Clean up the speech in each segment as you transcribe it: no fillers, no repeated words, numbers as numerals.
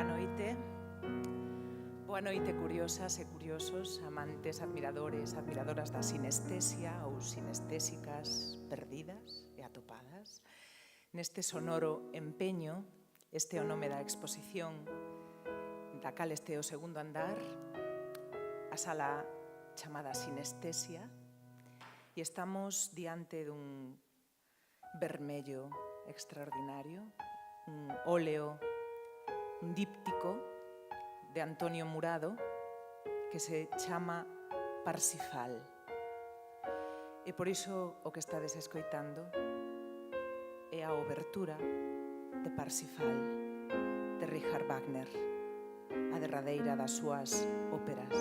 Boa noite. Boa noite, curiosas e curiosos, amantes, admiradores, admiradoras da sinestesia ou sinestésicas perdidas e atopadas. Neste sonoro empeño, este é o nome da exposición da cal este é o segundo andar, a sala chamada Sinestesia, e estamos diante dun vermello extraordinario, un óleo, un díptico de Antonio Murado que se chama Parsifal. E por iso o que estades escoitando é a obertura de Parsifal de Richard Wagner, a derradeira das súas óperas.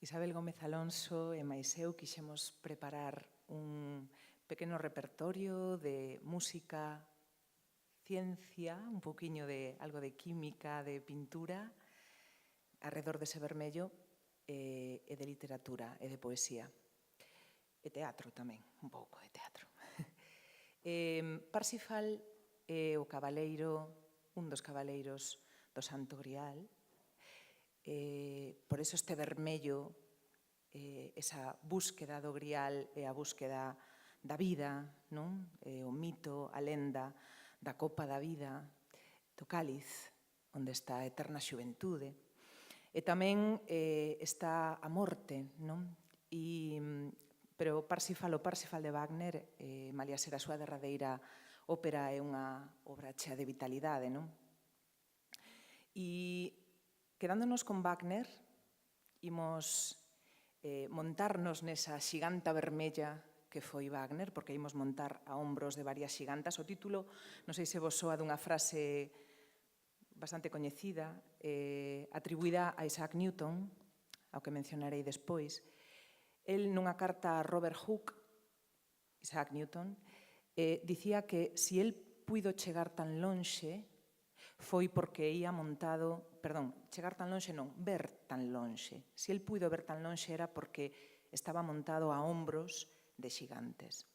Isabel Gómez Alonso e mais eu quixemos preparar un pequeno repertorio de música, ciencia, un poquinho de algo de química, de pintura, arredor dese vermello, e de literatura e de poesía. E teatro tamén, un pouco de teatro. Parsifal é o cabaleiro, un dos cabaleiros do Santo Grial. Por eso este vermello, esa búsqueda do Grial e a búsqueda da vida, non? O mito, a lenda da copa da vida, do cáliz, onde está a eterna xuventude. E tamén está a morte, non? Pero o Parsifal de Wagner, malia ser a súa derradeira ópera, é unha obra chea de vitalidade, non? E quedándonos con Wagner, imos montarnos nesa xiganta vermella que foi Wagner, porque imos montar a ombros de varias xigantas. O título, non sei se vos soa dunha frase bastante coñecida, atribuída a Isaac Newton, ao que mencionarei despois. El, nunha carta a Robert Hooke, Isaac Newton, dicía que si el puido chegar tan lonxe foi porque ia montado, chegar tan lonxe non, ver tan lonxe. Si el puido ver tan lonxe era porque estaba montado a hombros de xigantes.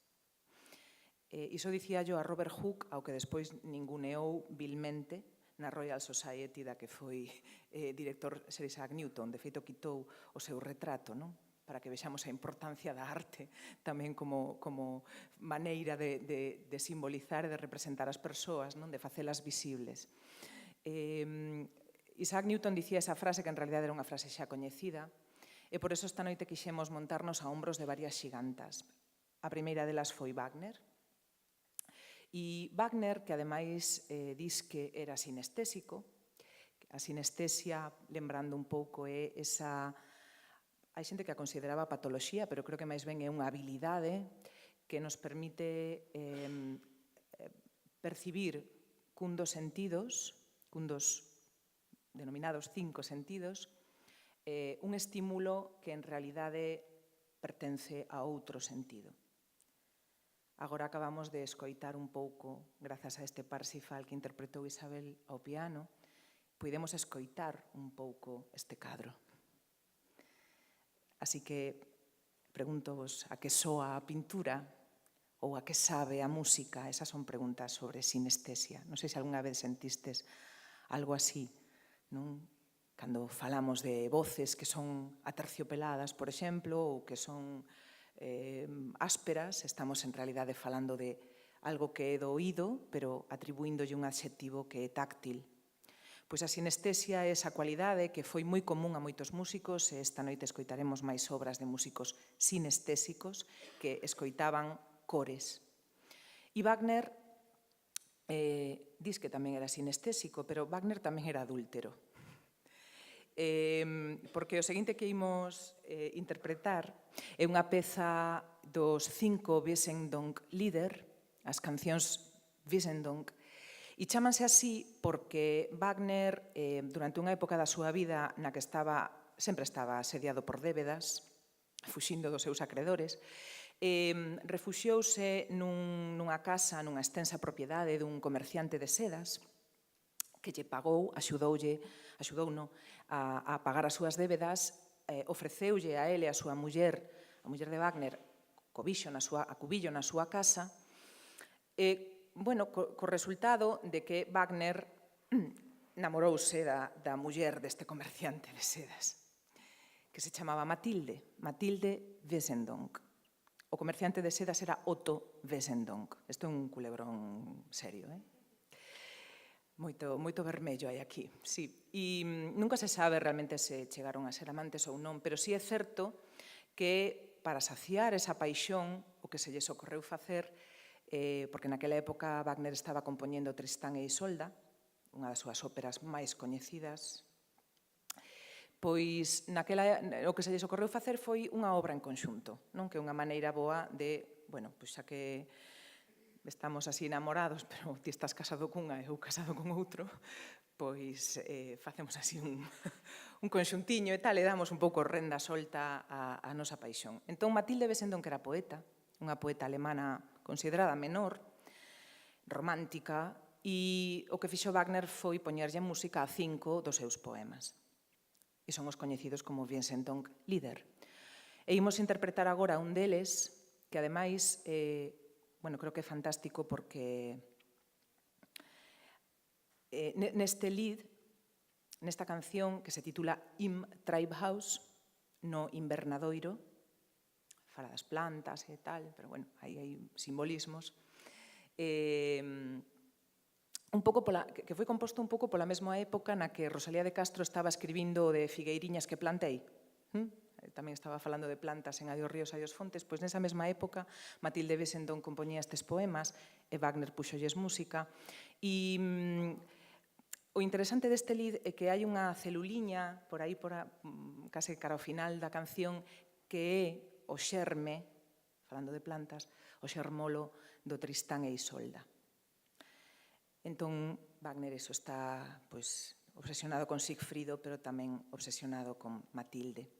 Iso dicía yo a Robert Hooke, ao que despois ninguneou vilmente na Royal Society da que foi director Sir Isaac Newton. De feito, quitou o seu retrato, non? Para que vexamos a importancia da arte tamén como maneira de simbolizar e de representar as persoas, non? De facelas visibles. Isaac Newton dicía esa frase, que en realidad era unha frase xa coñecida, e por eso esta noite quixemos montarnos a hombros de varias xigantas. A primeira delas foi Wagner, e Wagner, que ademais dis que era sinestésico, a sinestesia, lembrando un pouco, é esa... Hai xente que a consideraba patoloxía, pero creo que máis ben é unha habilidade que nos permite percibir cun dos sentidos, cun dos denominados 5 sentidos, un estímulo que en realidade pertence a outro sentido. Agora acabamos de escoitar un pouco, grazas a este Parsifal que interpretou Isabel ao piano, puidemos escoitar un pouco este cadro. Así que pregunto-vos a que soa a pintura ou a que sabe a música. Esas son preguntas sobre sinestesia. Non sei se algunha vez sentistes algo así, non? Cando falamos de voces que son aterciopeladas, por exemplo, ou que son ásperas, estamos en realidade falando de algo que é do oído, pero atribuíndolle un adxectivo que é táctil. Pois a sinestesia é esa cualidade que foi moi común a moitos músicos, e esta noite escoitaremos máis obras de músicos sinestésicos que escoitaban cores. E Wagner dis que tamén era sinestésico, pero Wagner tamén era adúltero. Porque o seguinte que imos interpretar é unha peza dos 5 Wesendonck-Lieder, as cancións Wesendonck, e chámanse así porque Wagner, durante unha época da súa vida na que sempre estaba asediado por débedas, fuxindo dos seus acredores, refuxiouse nunha casa, nunha extensa propiedade dun comerciante de sedas, que lle pagou, axudouno a pagar as súas débedas, ofreceulle a ele, a súa muller, a muller de Wagner, cubillo na súa casa, co resultado de que Wagner namorouse da muller deste comerciante de sedas, que se chamaba Matilde Wesendonck. O comerciante de sedas era Otto Wesendonck. Isto é un culebrón serio, Moito vermello hai aquí, sí. E nunca se sabe realmente se chegaron a ser amantes ou non, pero sí é certo que para saciar esa paixón o que se lles ocorreu facer, porque naquela época Wagner estaba compoñendo Tristán e Isolda, unha das súas óperas máis coñecidas, pois o que se lles ocorreu facer foi unha obra en conxunto, non? Que é unha maneira boa de, pois xa que estamos así enamorados, pero ti estás casado cunha e eu casado con outro, pois facemos así un conxuntiño e tal, e damos un pouco renda solta a nosa paixón. Entón, Matilde Wesendonck era poeta, unha poeta alemana considerada menor, romántica, e o que fixo Wagner foi poñerlle música a 5 dos seus poemas. E son os coñecidos como Wesendonck-Lieder. E imos interpretar agora un deles, que ademais creo que é fantástico porque neste lied, nesta canción que se titula Im Treibhaus, no invernadoiro, fala das plantas e tal, pero aí hai simbolismos, que foi composto un pouco pola mesma época na que Rosalía de Castro estaba escribindo de figueiriñas que plantei. Tamén estaba falando de plantas en Adiós ríos, adiós fontes, pois nesa mesma época Matilde Wesendonck compoñía estes poemas e Wagner puxolles música. E o interesante deste lied é que hai unha celuliña por aí, case cara ao final da canción, que é o xerme, falando de plantas, o xermolo do Tristán e Isolda. Entón, Wagner está obsesionado con Sigfrido, pero tamén obsesionado con Matilde.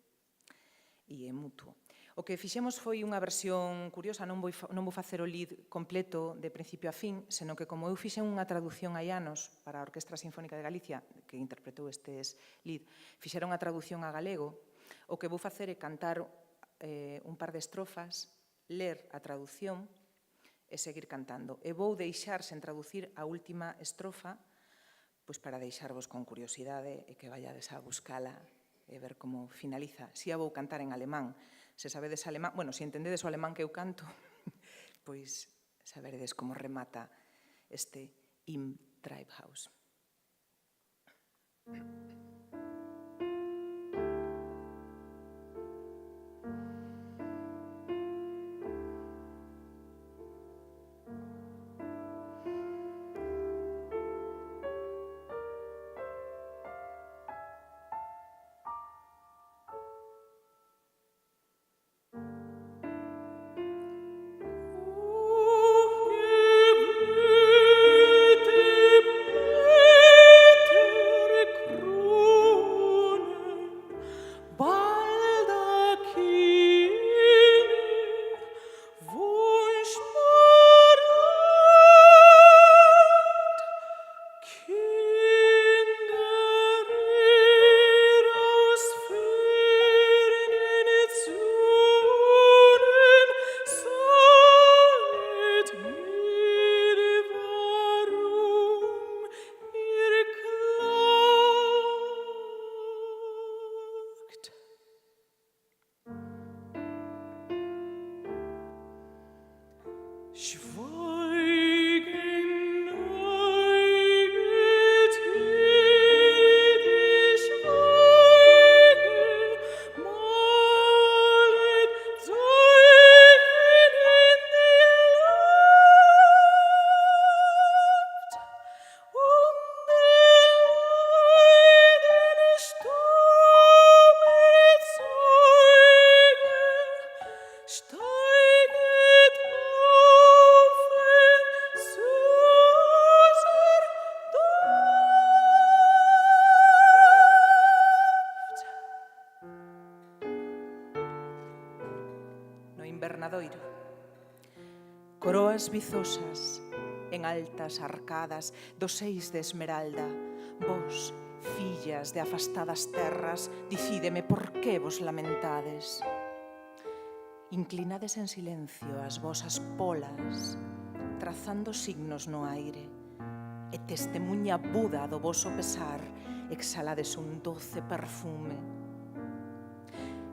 E é mutuo. O que fixemos foi unha versión curiosa, non vou facer o lied completo de principio a fin, senón que como eu fixen unha traducción hai anos para a Orquestra Sinfónica de Galicia, que interpretou estes lied, fixera unha traducción a galego, o que vou facer é cantar un par de estrofas, ler a traducción e seguir cantando. E vou deixar sen traducir a última estrofa, pois para deixarvos con curiosidade e que vayades a buscala e ver como finaliza. Si a vou cantar en alemán, se sabedes alemán, se entendedes o alemán que eu canto, pois saberedes como remata este Im Treibhaus. Cruz Invernadoiro. Coroas vizosas en altas arcadas dos seis de esmeralda, vos, fillas de afastadas terras, dicídeme por que vos lamentades. Inclinades en silencio as vosas polas, trazando signos no aire, e testemunha Buda do voso pesar, exhalades un doce perfume.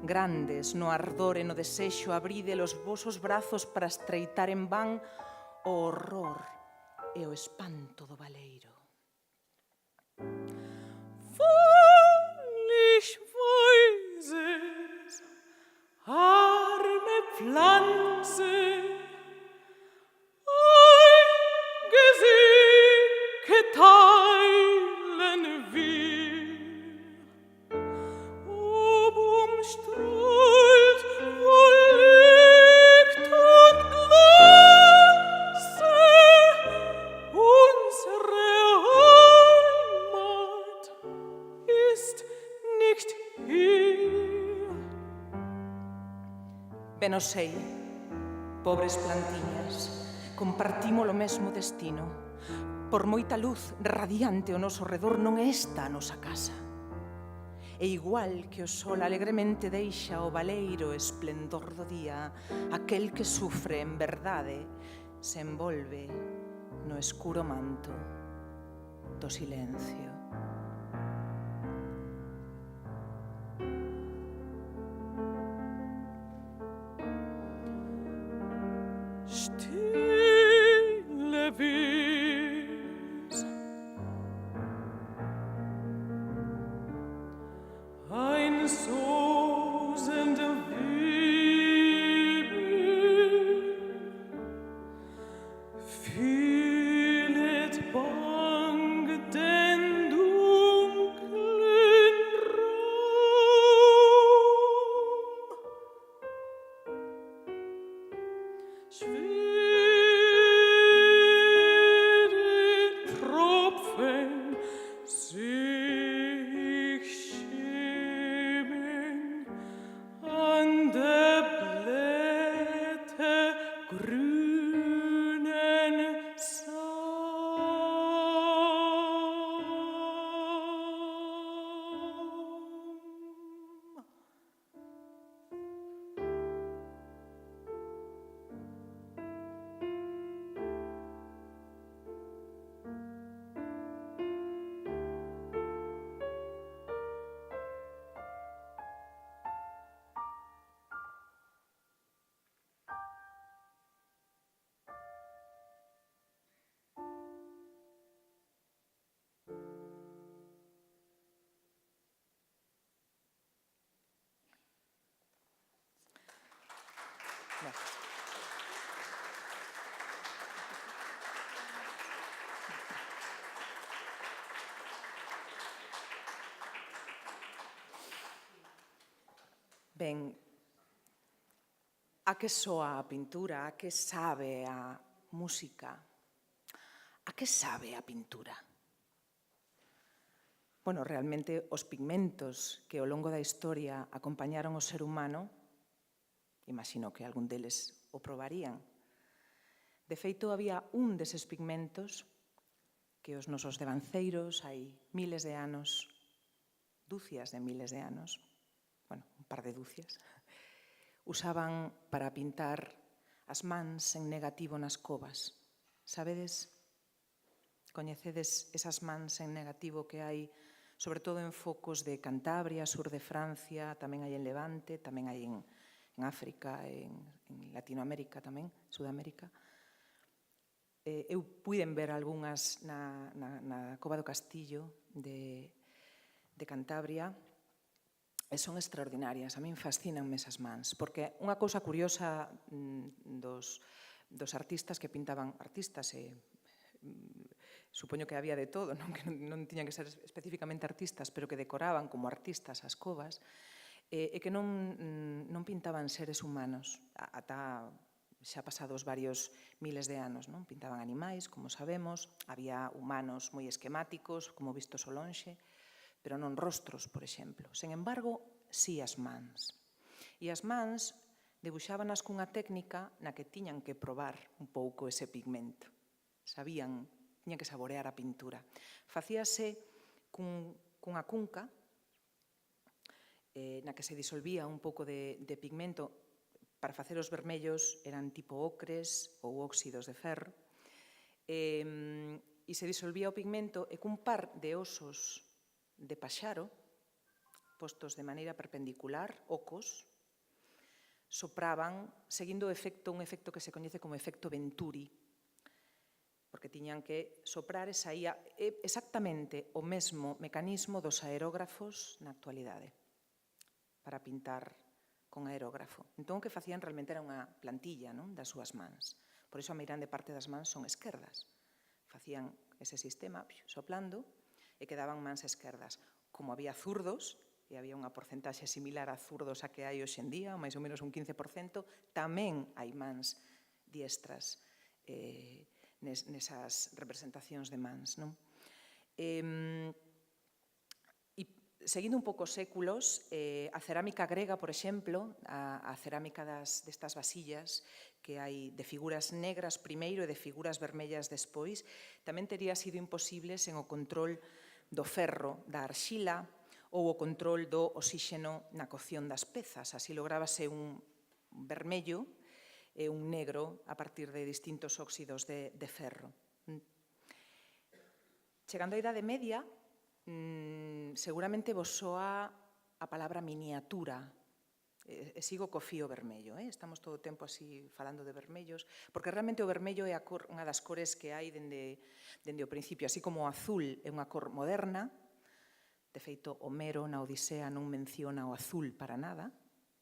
Grandes no ardor e no desexo, abride os vosos brazos para estreitar en van o horror e o espanto do baleiro. Foolish voices, arme Pflanze, sie teilen wir, ob umstrahlt wohl Licht und Glanze, unsere Heimat ist nicht hier. Ben o sei, pobres plantiñas, compartimos o mesmo destino. Por moita luz radiante ao noso redor, non é esta a nosa casa. E igual que o sol alegremente deixa o baleiro esplendor do día, aquel que sufre en verdade se envolve no escuro manto do silencio. Stille Wies, ein tosender Wirbel, fühlet bang den dunklen Raum. Schwere Tropfen seh ich schimmen an der Blätter grünen Saum. Gracias. Ben, a que soa a pintura? A que sabe a música? A que sabe a pintura? Bueno, realmente os pigmentos que ao longo da historia acompañaron o ser humano, imagino que algún deles o probarían. De feito, había un deses pigmentos que os nosos devanceiros hai miles de anos, dúcias de miles de anos, bueno, un par de dúcias, usaban para pintar as mans en negativo nas covas. Sabedes? Coñecedes esas mans en negativo que hai sobre todo en focos de Cantabria, sur de Francia, tamén hai en Levante, tamén hai en África, en Latinoamérica tamén, Sudamérica. Eu puiden ver algunhas na Cova do Castillo de Cantabria e son extraordinarias. A min fascínanme esas mans, porque unha cousa curiosa dos artistas que pintaban artistas supoño que había de todo, non? Que non tiñan que ser especificamente artistas, pero que decoraban como artistas as covas, e que non pintaban seres humanos, ata xa pasados varios miles de anos, non? Pintaban animais, como sabemos, había humanos moi esquemáticos, como vistos ao lonxe, pero non rostros, por exemplo. Sen embargo, si as mans. E as mans debuxábanas cunha técnica na que tiñan que probar un pouco ese pigmento. Tiñan que saborear a pintura. Facíase cunha cunca na que se disolvía un pouco de pigmento. Para facer os vermellos eran tipo ocres ou óxidos de ferro, e se disolvía o pigmento e cun par de osos de paxaro, postos de maneira perpendicular, ocos, sopraban, seguindo un efecto que se coñece como efecto Venturi, porque tiñan que soprar e saía exactamente o mesmo mecanismo dos aerógrafos na actualidade, para pintar con aerógrafo. Entón, o que facían realmente era unha plantilla, non? Das súas mans. Por iso a meirande parte das mans son esquerdas. Facían ese sistema soplando e quedaban mans esquerdas. Como había zurdos, e había unha porcentaxe similar a zurdos a que hai hoxe en día, máis ou menos un 15%, tamén hai mans diestras nesas representacións de mans, non? Seguindo un pouco os séculos, a cerámica grega, por exemplo, a cerámica destas vasillas que hai de figuras negras primeiro e de figuras vermellas despois, tamén tería sido imposible sen o control do ferro, da arxila ou o control do oxíxeno na cocción das pezas. Así lográbase un vermello e un negro a partir de distintos óxidos de ferro. Chegando á Idade Media, seguramente vos soa a palabra miniatura. E sigo co fío vermello, estamos todo o tempo así falando de vermellos, porque realmente o vermello é unha das cores que hai dende o principio, así como o azul é unha cor moderna. De feito, Homero na Odisea non menciona o azul para nada,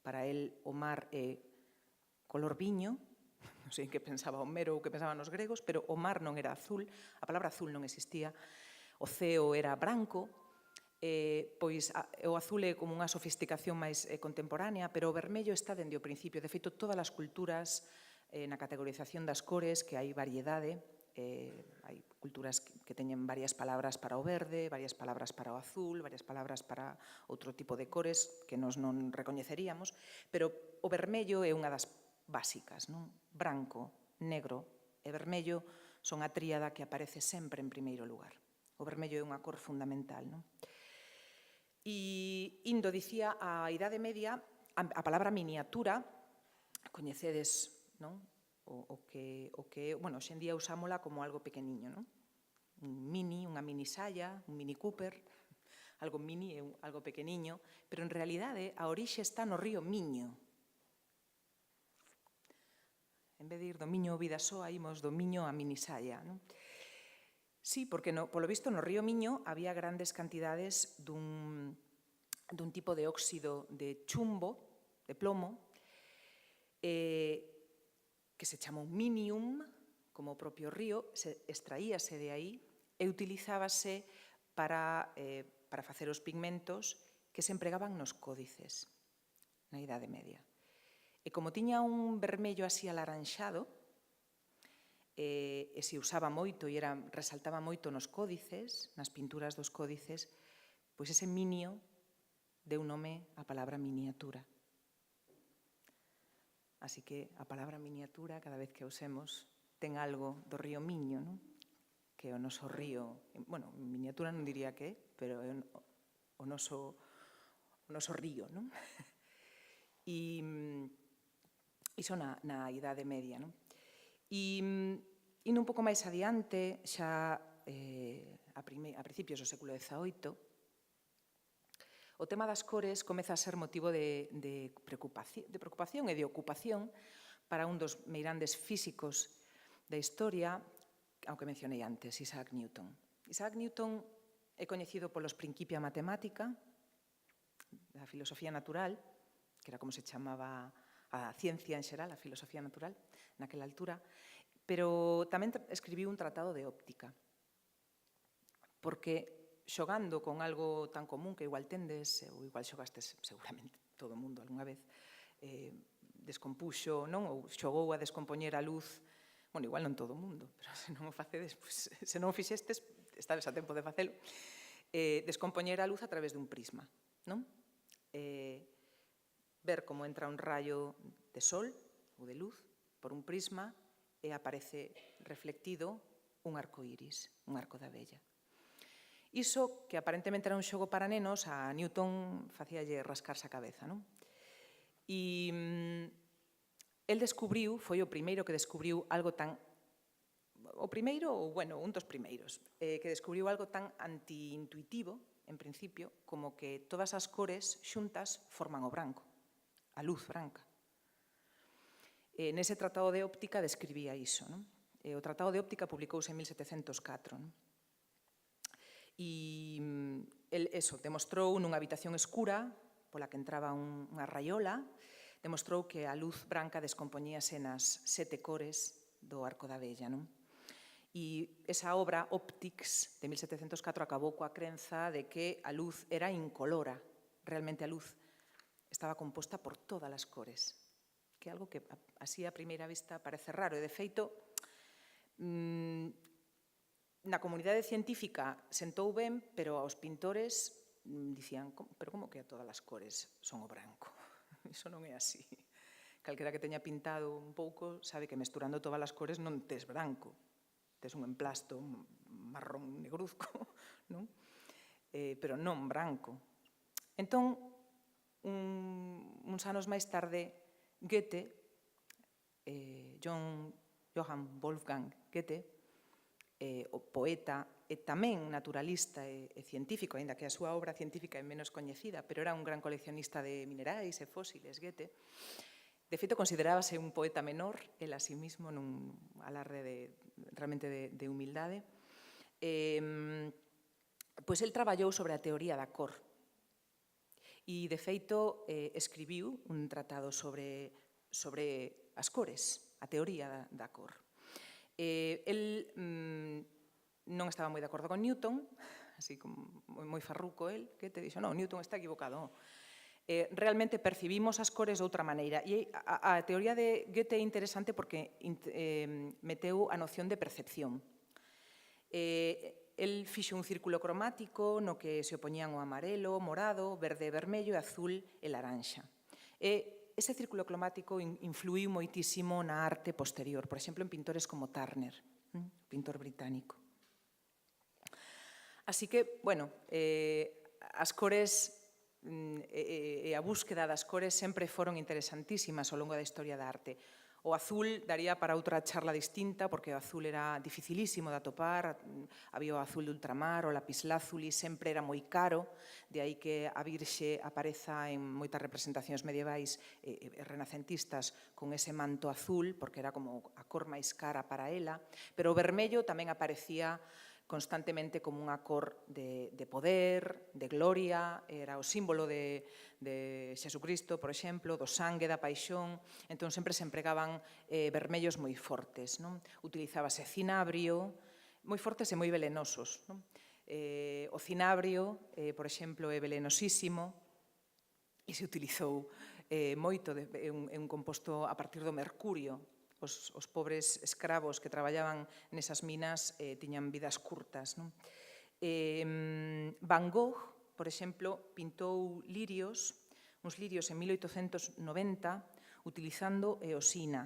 para el o mar é color viño, non sei en que pensaba Homero ou que pensaban os gregos, pero o mar non era azul, a palabra azul non existía. O ceo era branco, pois o azul é como unha sofisticación máis contemporánea, pero o vermello está dende o principio. De feito, todas as culturas na categorización das cores, que hai variedade, hai culturas que teñen varias palabras para o verde, varias palabras para o azul, varias palabras para outro tipo de cores que nós non recoñeceríamos, pero o vermello é unha das básicas, non? Branco, negro e vermello son a tríada que aparece sempre en primeiro lugar. O vermello é unha cor fundamental, non? E indo, dicía, a Idade Media, a palabra miniatura, coñecedes, non? O que, bueno, hoxe en día usámola como algo pequeniño, non? Un mini, unha mini Saya, un mini Cooper, algo mini é algo pequeniño, pero en realidade a orixe está no río Miño. En vez de ir do Miño ao Bidasoa, imos do Miño a mini Saya, non? Sí, porque polo visto no río Miño había grandes cantidades dun tipo de óxido de chumbo, de plomo, que se chamou minium, como o propio río, extraíase de aí e utilizábase para facer os pigmentos que se empregaban nos códices na Idade Media. E como tiña un vermello así alaranxado, e se usaba moito e resaltaba moito nos códices, nas pinturas dos códices, pois ese minio deu nome á palabra miniatura. Así que a palabra miniatura, cada vez que a usemos, ten algo do río Miño, non? Que é o noso río, bueno, miniatura non diría que é, pero é o noso río, non? E iso na Idade Media, non? E indo un pouco máis adiante, xa a principios do século XVIII, o tema das cores comeza a ser motivo de preocupación e de ocupación para un dos meirandes físicos da historia, ao que mencionei antes, Isaac Newton. Isaac Newton é coñecido polos Principia Matemática, da filosofía natural, que era como se chamaba a ciencia en xeral, a filosofía natural, naquela altura, pero tamén escribiu un tratado de óptica, porque xogando con algo tan común que igual tendes, ou igual xogastes seguramente todo o mundo algunha vez, descompuxo, non? Ou xogou a descompoñer a luz, bueno, igual non todo o mundo, pero se non o facedes, pues, se non o fixestes, estades a tempo de facelo, descompoñer a luz a través dun prisma, non? Ver como entra un rayo de sol ou de luz por un prisma e aparece reflectido un arco iris, un arco da vella. Iso, que aparentemente era un xogo para nenos, a Newton facíalle rascarse a cabeza, non? E el descubriu, foi o primeiro que descubriu algo tan... O primeiro, ou, bueno, un dos primeiros, que descubriu algo tan antiintuitivo, en principio, como que todas as cores xuntas forman o branco, a luz branca. Nese tratado de óptica describía iso, non? O tratado de óptica publicouse en 1704, non? E el, eso, demostrou nunha habitación escura pola que entraba unha raiola, demostrou que a luz branca descompoñíase nas 7 cores do arco da vella, non? E esa obra, Optics, de 1704, acabou coa crenza de que a luz era incolora. Realmente a luz estaba composta por todas as cores, que é algo que así a primeira vista parece raro. E, de feito, na comunidade científica sentou ben, pero aos pintores dicían, pero como que a todas as cores son o branco? Iso non é así. Calquera que teña pintado un pouco sabe que mesturando todas as cores non tes branco, tes un emplasto marrón negruzco, non? Pero non branco. Entón, uns anos máis tarde, Goethe, Johann Wolfgang Goethe, o poeta e tamén naturalista e científico, aínda que a súa obra científica é menos coñecida, pero era un gran coleccionista de minerais e fósiles, Goethe. De feito, considerábase un poeta menor, el a sí mismo, nun alarde realmente de humildade. Pois el traballou sobre a teoría da cor. E, de feito, escribiu un tratado sobre as cores, a teoría da cor. El non estaba moi de acordo con Newton, así como moi farruco el, que te dixo, non, Newton está equivocado. Realmente percibimos as cores de outra maneira. E a teoría de Goethe é interesante porque meteu a noción de percepción. El fixo un círculo cromático no que se opoñían o amarelo, morado, verde, vermello, azul e laranxa. Ese círculo cromático influiu moitísimo na arte posterior, por exemplo, en pintores como Turner, pintor británico. Así que, bueno, as cores e a búsqueda das cores sempre foron interesantísimas ao longo da historia da arte. O azul daría para outra charla distinta, porque o azul era dificilísimo de atopar, había o azul de ultramar, o lapislázuli, sempre era moi caro, de aí que a Virxe apareza en moitas representacións medievais e renacentistas con ese manto azul, porque era como a cor máis cara para ela, pero o vermello tamén aparecía constantemente como unha cor de poder, de gloria, era o símbolo de Xesucristo, por exemplo, do sangue, da paixón, entón sempre se empregaban vermellos moi fortes, non? Utilizábase cinabrio, moi fortes e moi velenosos, non? O cinabrio, por exemplo, é velenosísimo e se utilizou moito, é un composto a partir do mercurio. Os pobres escravos que traballaban nesas minas tiñan vidas curtas. Van Gogh, por exemplo, pintou lirios, uns lirios en 1890, utilizando eosina.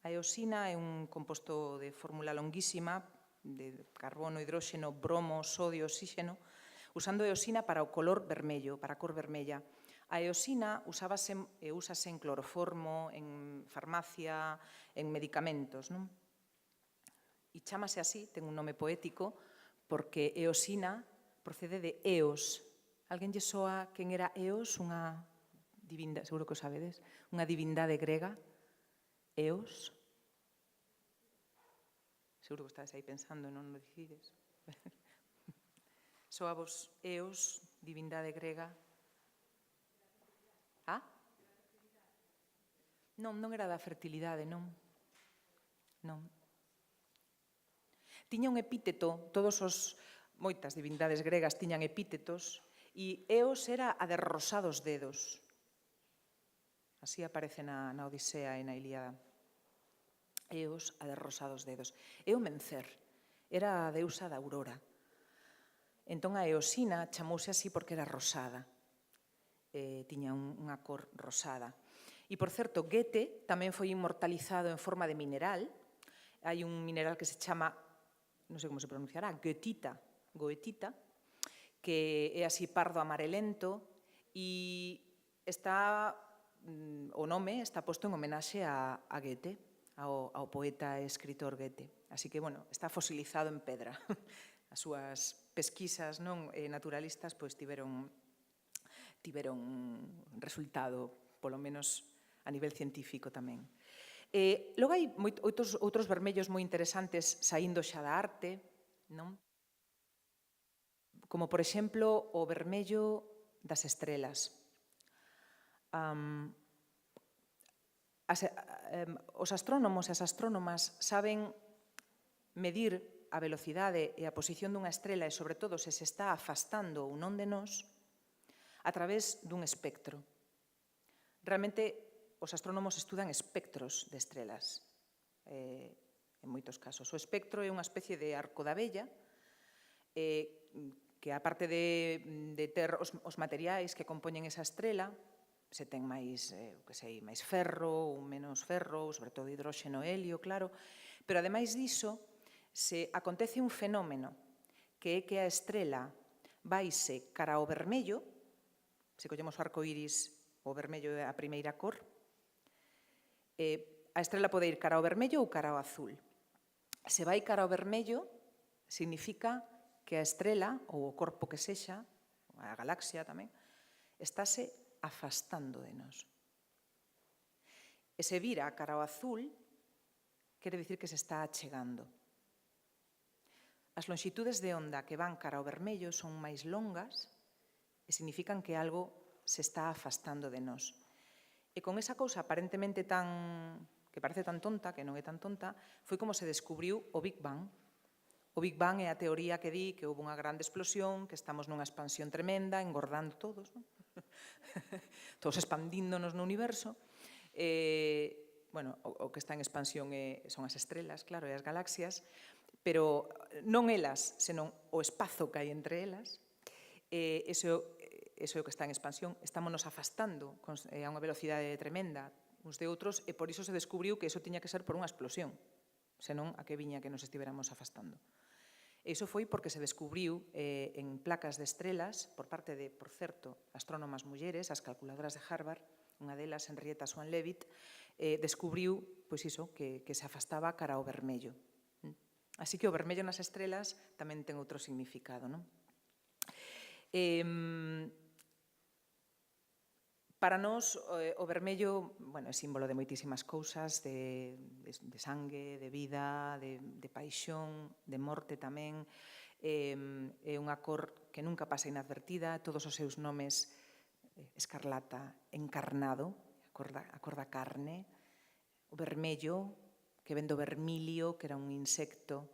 A eosina é un composto de fórmula longuísima, de carbono, hidróxeno, bromo, sodio, oxígeno, usando eosina para o color vermello, para a cor vermella. A eosina úsase en cloroformo, en farmacia, en medicamentos, non? E chámase así, ten un nome poético, porque eosina procede de Eos. Alguén lle soa quen era Eos? Unha divindade, seguro que o sabedes, unha divindade grega, Eos. Seguro que estades aí pensando e non o dicides. Soavos Eos, divindade grega. Ah? Non, non era da fertilidade, non. Non. Tiña un epíteto, moitas divindades gregas tiñan epítetos, e Eos era a de rosados dedos. Así aparece na Odisea e na Ilíada. Eos, a de rosados dedos. E o Mencer era a deusa da aurora. Entón a Eosina chamouse así porque era rosada. Tiña unha cor rosada. E, por certo, Goethe tamén foi inmortalizado en forma de mineral. Hai un mineral que se chama, non sei como se pronunciará, goetita, que é así pardo amarelento e o nome está posto en homenaxe a Goethe, ao poeta e escritor Goethe. Así que, bueno, está fosilizado en pedra. As súas pesquisas naturalistas tiveron resultado, polo menos a nivel científico tamén. Logo hai outros vermellos moi interesantes saindo xa da arte, non? Como, por exemplo, o vermello das estrelas. Os astrónomos e as astrónomas saben medir a velocidade e a posición dunha estrela e, sobre todo, se está afastando ou non de nós a través dun espectro. Realmente, os astrónomos estudan espectros de estrelas, en moitos casos. O espectro é unha especie de arco da vella que, aparte de ter os materiais que compoñen esa estrela, se ten máis ferro ou menos ferro, ou sobre todo hidróxeno e helio, claro, pero ademais diso, se acontece un fenómeno que é que a estrela vaise cara ao vermello, se collemos o arco iris, o vermello é a primeira cor, a estrela pode ir cara ao vermello ou cara ao azul. Se vai cara ao vermello, significa que a estrela, ou o corpo que sexa, a galaxia tamén, estáse afastando de nós. E se vira cara ao azul, quere dicir que se está achegando. As longitudes de onda que van cara ao vermello son máis longas e significan que algo se está afastando de nós. E con esa cousa aparentemente que parece tan tonta, que non é tan tonta, foi como se descubriu o Big Bang. O Big Bang é a teoría que di que houve unha grande explosión, que estamos nunha expansión tremenda, engordando todos, non? Todos expandíndonos no universo. Bueno, o que está en expansión son as estrelas, claro, e as galaxias, pero non elas, senón o espazo que hai entre elas. Iso é o que está en expansión. Estámonos afastando a unha velocidade tremenda uns de outros e por iso se descubriu que iso tiña que ser por unha explosión, senón a que viña que nos estivéramos afastando. E iso foi porque se descubriu en placas de estrelas por parte de, por certo, astrónomas mulleres, as calculadoras de Harvard, unha delas, Henrietta Swan-Leavitt, descubriu que se afastaba cara ao vermello. Así que o vermello nas estrelas tamén ten outro significado, non? Para nós, o vermello é símbolo de moitísimas cousas, de sangue, de vida, de paixón, de morte tamén. É unha cor que nunca pasa inadvertida, todos os seus nomes, escarlata, encarnado, a cor da carne, o vermello, que ven do vermilio, que era un insecto,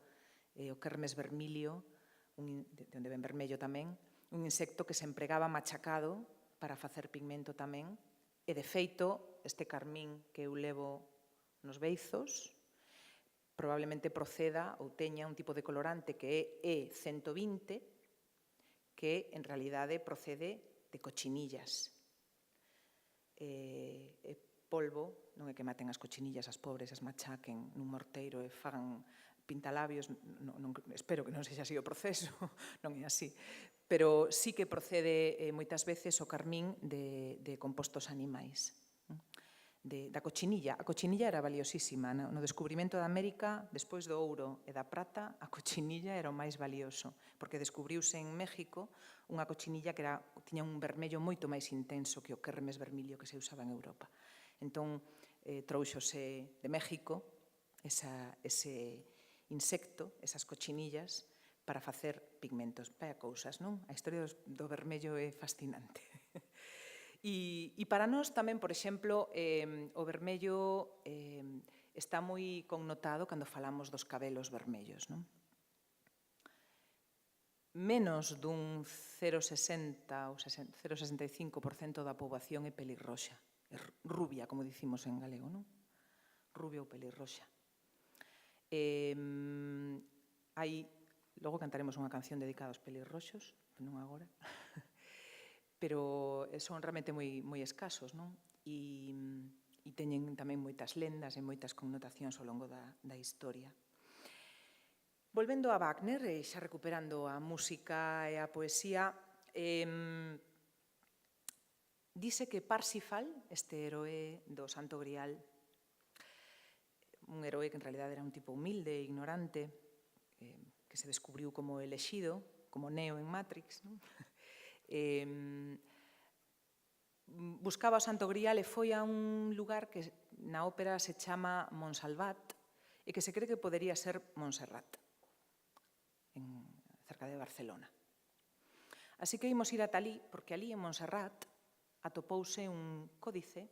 o Kermes vermilio, de onde ven vermello tamén, un insecto que se empregaba machacado para facer pigmento tamén, e, de feito, este carmín que eu levo nos beizos probablemente proceda ou teña un tipo de colorante que é E120, que en realidade procede de cochinillas. Polvo, non é que maten as cochinillas, as pobres, as machaquen nun morteiro e fagan pintalabios, espero que non sexa así o proceso, non é así, pero sí que procede moitas veces o carmín de compostos animais, da cochinilla. A cochinilla era valiosísima. No descubrimento da América, despois do ouro e da prata, a cochinilla era o máis valioso, porque descubriuse en México unha cochinilla que tiña un vermello moito máis intenso que o Kermes vermilio que se usaba en Europa. Entón, trouxose de México ese insecto, esas cochinillas, para facer pigmentos. Vaya cousas, non? A historia do vermello é fascinante. E para nós tamén, por exemplo, o vermello está moi connotado cando falamos dos cabelos vermellos, non? Menos dun 0,60 ou 0,65% da poboación é pelirroxa, é rubia, como dicimos en galego, non? Rubia ou pelirroxa. Logo cantaremos unha canción dedicada aos pelirroxos, non agora, pero son realmente moi escasos, non? E teñen tamén moitas lendas e moitas connotacións ao longo da historia. Volvendo a Wagner, e xa recuperando a música e a poesía, dice que Parsifal, este heroe do Santo Grial, un heroe que en realidad era un tipo humilde e ignorante, que se descubriu como elexido, como Neo en Matrix, non? Buscaba o Santo Grial e foi a un lugar que na ópera se chama Montsalvat e que se cree que podería ser Montserrat, cerca de Barcelona. Así que imos ir ata alí, porque alí en Montserrat atopouse un códice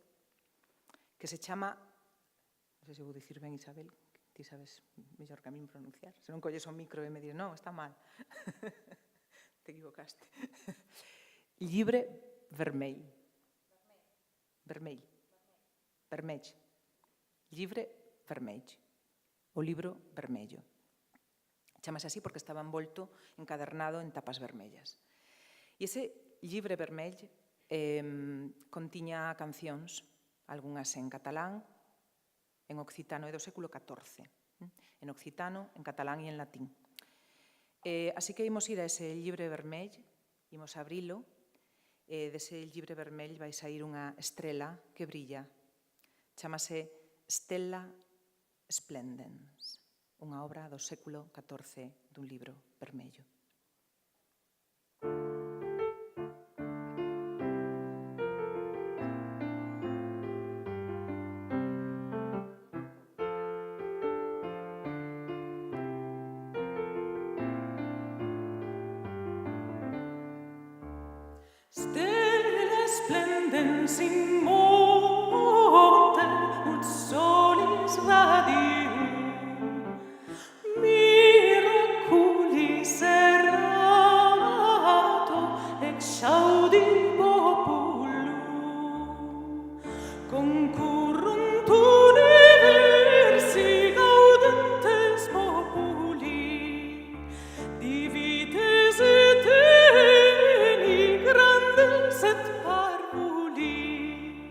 que se chama, non sei se vou dicir ben, Isabel, ti sabes mellor que a min pronunciar, se non colles o micro e me dices, non, está mal, te equivocaste. Llibre vermell. Vermell. Vermell. Llibre vermell. O libro vermello. Chamase así porque estaba envolto, encadernado en tapas vermellas. E ese llibre vermell contiña cancións, algunhas en catalán, en occitano, é do século XIV. En occitano, en catalán e en latín. Así que imos ir a ese llibre vermell, imos abrilo, e dese llibre vermell vai sair unha estrela que brilla. Chámase Stella Splendens, unha obra do século XIV dun libro vermello. Stelle splendens in monte, ut solis radium, miraculis errato, exaudi populum, concurrunt universi gaudentes populi, divides et et parvuli,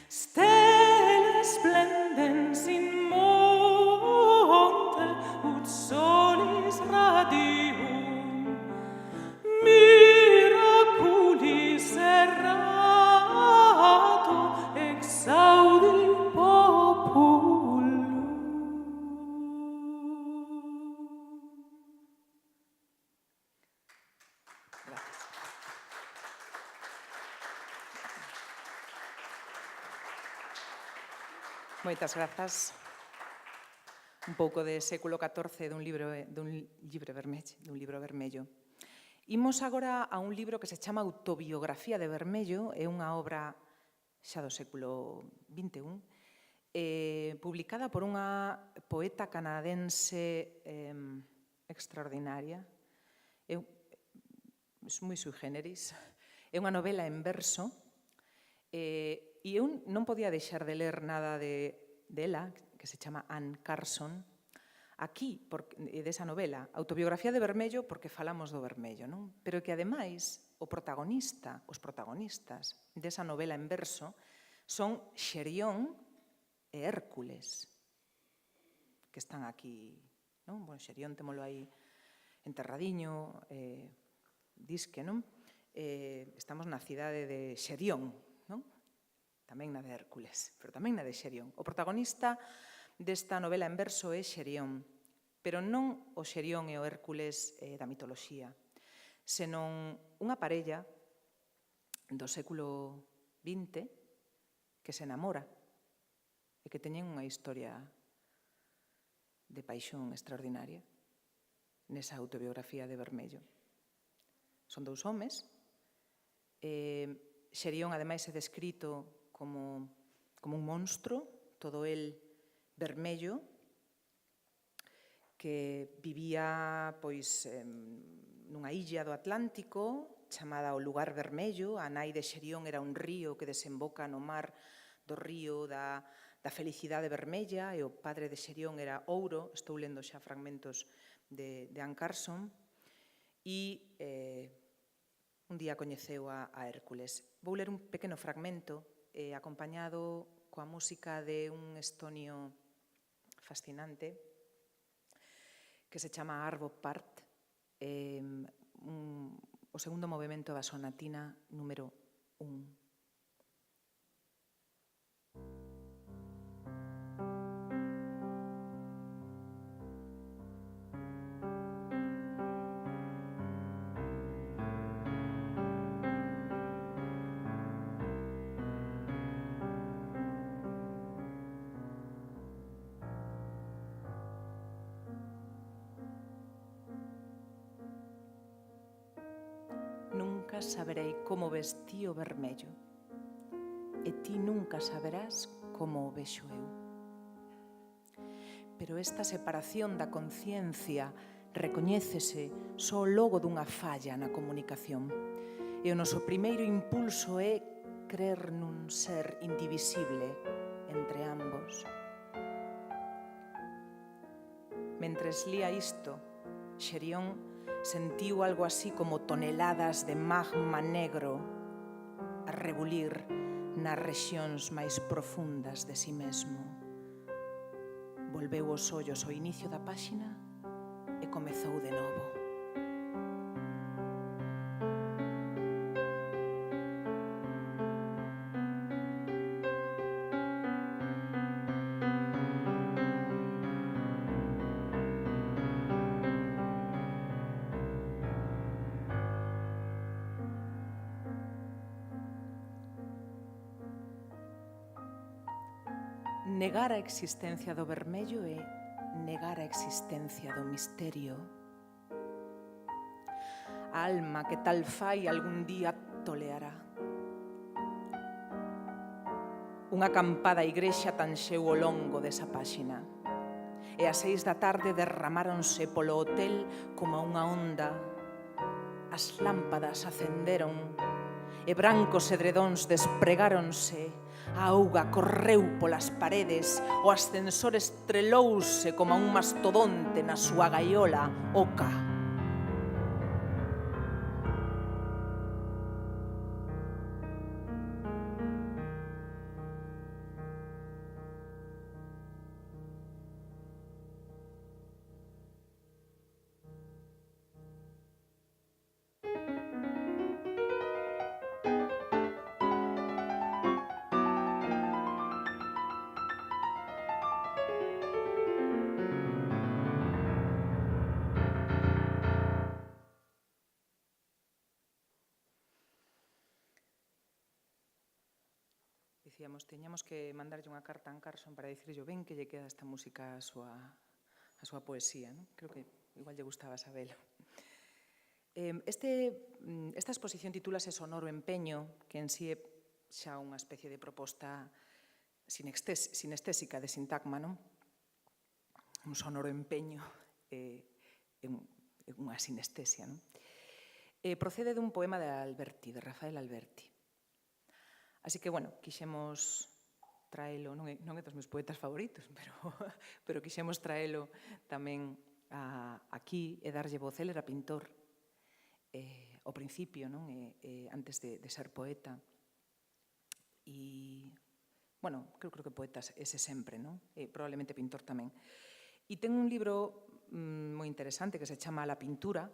stelle splendens in monte, ut solis radium, miraculis errato, exaudi populum. Moitas grazas. Un pouco de século XIV dun libro vermello. Imos agora a un libro que se chama Autobiografía de Vermello, é unha obra xa do século XXI, publicada por unha poeta canadense extraordinaria, é moi sui generis, é unha novela en verso, e eu non podía deixar de ler nada dela, que se chama Anne Carson, aquí, desa novela, Autobiografía de Vermello, porque falamos do vermello, non? Pero que, ademais, os protagonistas desa novela en verso son Xerión e Hércules, que están aquí, non? Bueno, Xerión témolo aí enterradiño, disque, non? Estamos na cidade de Xerión, non? Tamén na de Hércules, pero tamén na de Xerión. O protagonista desta novela en verso é Xerión, pero non o Xerión e o Hércules da mitoloxía, senón unha parella do século XX que se enamora e que teñen unha historia de paixón extraordinaria nesa autobiografía de Vermello. Son dous homes. Xerión, ademais, é descrito como un monstro, todo el vermello, que vivía nunha illa do Atlántico chamada o Lugar Vermello. A nai de Xerión era un río que desemboca no mar do río da Felicidade Vermella, e o padre de Xerión era Ouro. Estou lendo xa fragmentos de Anne Carson. E un día coñeceu a Hércules. Vou ler un pequeno fragmento acompañado coa música de un estonio fascinante que se chama Arvo Pärt, o segundo movimento da sonatina número 1. Nunca saberei como vestí o vermello, e ti nunca saberás como o vexo eu. Pero esta separación da conciencia recoñécese só logo dunha falla na comunicación, e o noso primeiro impulso é crer nun ser indivisible entre ambos. Mentres lía isto, Xerión sentiu algo así como toneladas de magma negro a rebulir nas rexións máis profundas de si mesmo. Volveu os ollos ao inicio da páxina e comezou de novo. Negar a existencia do vermello é negar a existencia do misterio. A alma que tal fai algún día toleará. Unha acampada igrexa tanxeu o longo desa páxina, e ás 6 da tarde derramáronse polo hotel como unha onda. As lámpadas acenderon e brancos edredóns despregáronse. A auga correu polas paredes, o ascensor estrelouse como un mastodonte na súa gaiola oca. Dicíamos, teñamos que mandarlle unha carta a Anne Carson para dicirlle ben que lle queda esta música a súa poesía, non? Creo que igual lle gustaba sabelo. Esta exposición titúlase Sonoro empeño, que en si é xa unha especie de proposta sinestésica de sintagma, non? Un sonoro empeño é unha sinestesia, non? Procede dun poema de Rafael Alberti. Así que, bueno, quixemos traelo, non é dos meus poetas favoritos, pero quixemos traelo tamén aquí e darlle voz. Ele era pintor ao principio, non? Antes de ser poeta. E, bueno, creo que poeta ese sempre, non? Probablemente pintor tamén. E ten un libro moi interesante que se chama La pintura,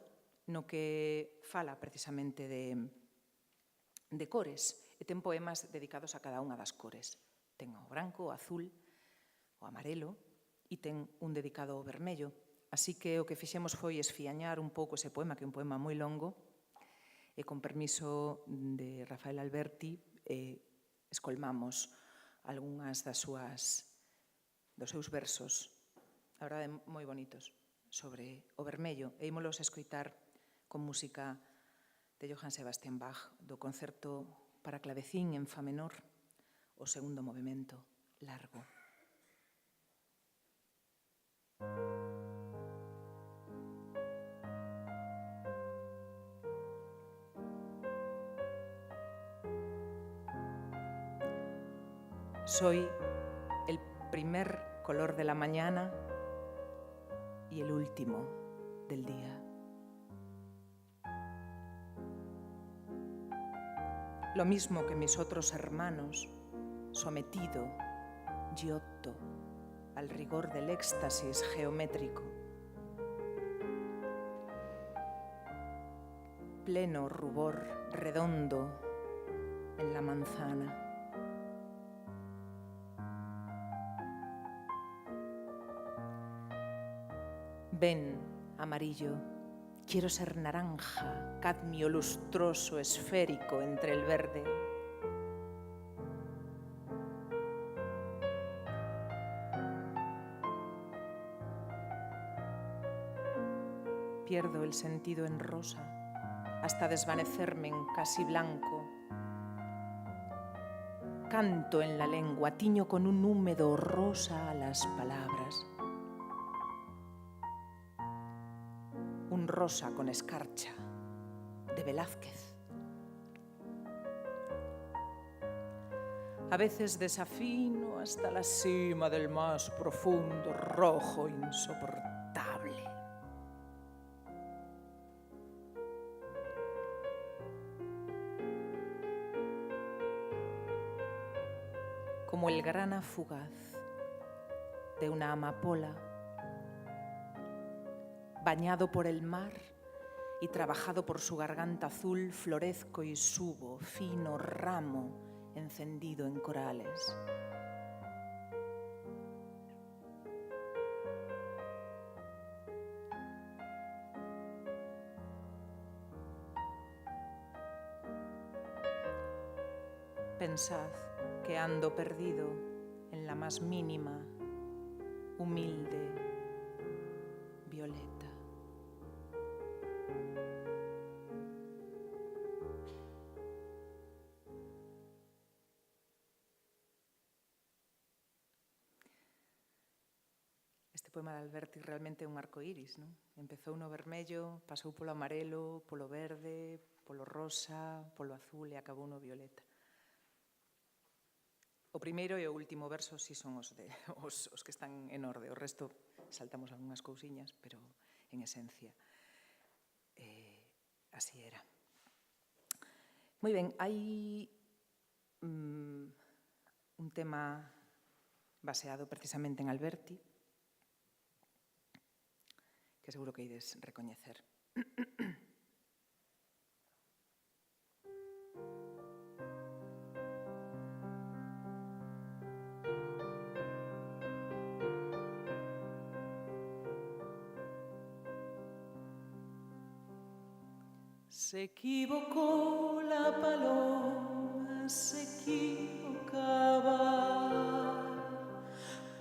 no que fala precisamente de cores, e ten poemas dedicados a cada unha das cores. Ten o branco, o azul, o amarelo, e ten un dedicado ao vermello. Así que o que fixemos foi esfiañar un pouco ese poema, que é un poema moi longo, e con permiso de Rafael Alberti, escolmamos algunhas dos seus versos a verdade, moi bonitos, sobre o vermello, e ímolos escoitar con música de Johann Sebastian Bach, do concerto para clavecín en fa menor, o segundo movemento, largo. Soy el primer color de la mañana y el último del día. Lo mismo que mis otros hermanos, sometido, Giotto, al rigor del éxtasis geométrico. Pleno rubor redondo en la manzana. Ven, amarillo, quiero ser naranja, cadmio lustroso, esférico entre el verde. Pierdo el sentido en rosa, hasta desvanecerme en casi blanco. Canto en la lengua, tiño con un húmedo rosa a las palabras. Un rosa con escarcha, de Velázquez. A veces desafino hasta la cima del más profundo rojo insoportable. Como el grana fugaz de una amapola, bañado por el mar y trabajado por su garganta azul, florezco y subo, fino ramo encendido en corales. Pensad que ando perdido en la más mínima, humilde violeta. Este poema de Alberti realmente é un arcoíris, non? Empezou no vermello, pasou polo amarelo, polo verde, polo rosa, polo azul e acabou no violeta. O primeiro e o último verso si son os que están en orde. O resto saltamos algunhas cousiñas, pero en esencia así era. Moi ben, hai un tema baseado precisamente en Alberti, que seguro que ides recoñecer. Se equivocó la paloma, se equivocaba.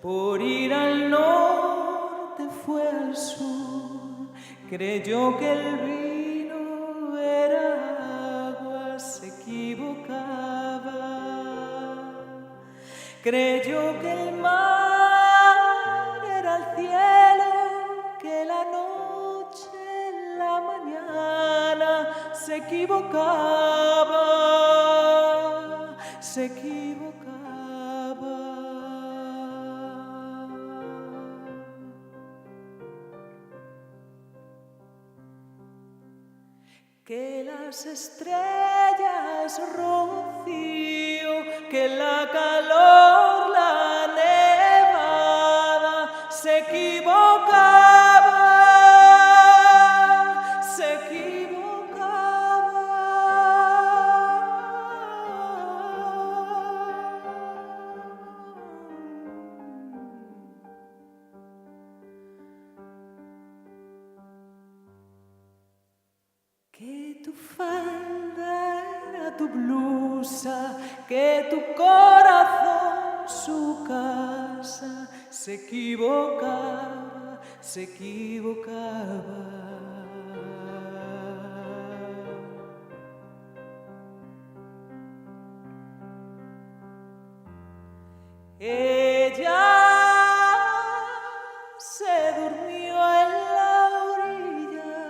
Por ir al norte fue al sur, creyó que el vino era agua, se equivocaba. Creyó que el mar era el cielo, que la noche, la mañana, se equivocaba, se equivocaba. Que las estrellas rocío, que la calor, la nevada, se equivocaba, se equivocaba. Que tu falda era tu blusa, que tu corazón su casa, se equivocaba. se equivocaba. Ella se durmió en la orilla,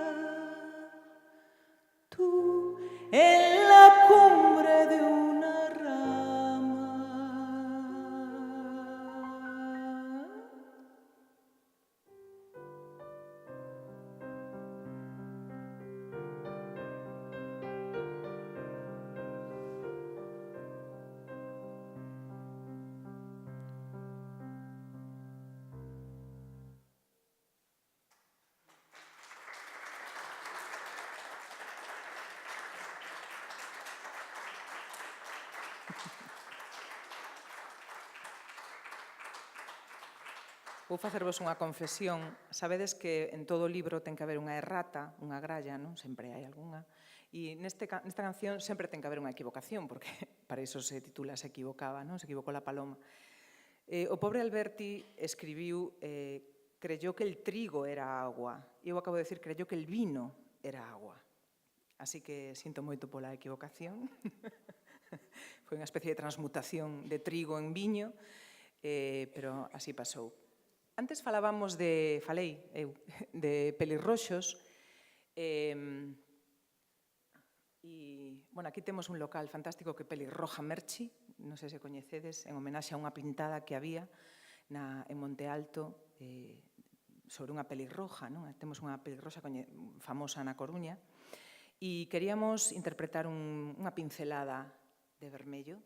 tú en la cumbre de una rama. Vou facervos unha confesión. Sabedes que en todo libro ten que haber unha errata, unha gralla, non? Sempre hai algunha. E nesta canción sempre ten que haber unha equivocación, porque para iso se titula Se equivocaba, non? Se equivocou la paloma. O pobre Alberti escribiu creyó que el trigo era agua. E eu acabo de decir creyó que el vino era agua. Así que sinto moito pola equivocación. Foi unha especie de transmutación de trigo en viño, pero así pasou. Antes falei de pelirroxos, e, bueno, aquí temos un local fantástico que é Pelirroja Merchi, non sei se coñecedes, en homenaxe a unha pintada que había en Monte Alto sobre unha pelirroja, non? Temos unha pelirroxa famosa na Coruña, e queríamos interpretar unha pincelada de vermello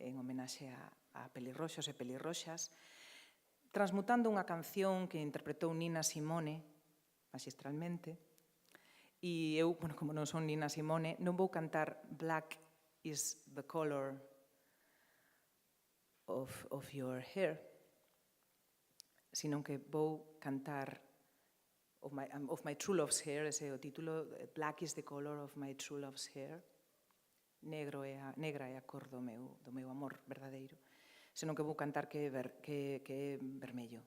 en homenaxe a pelirroxos e pelirroxas, transmutando unha canción que interpretou Nina Simone magistralmente. E eu, bueno, como non son Nina Simone, non vou cantar Black is the color of your hair, sino que vou cantar of my true love's hair, ese é o título, Black is the color of my true love's hair. Negra é a cor do meu amor verdadeiro. Senón que vou cantar que é vermello.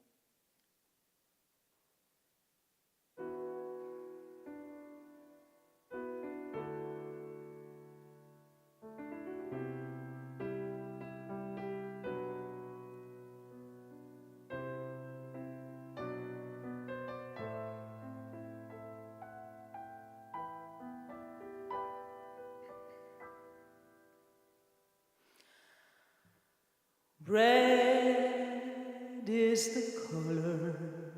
Red is the color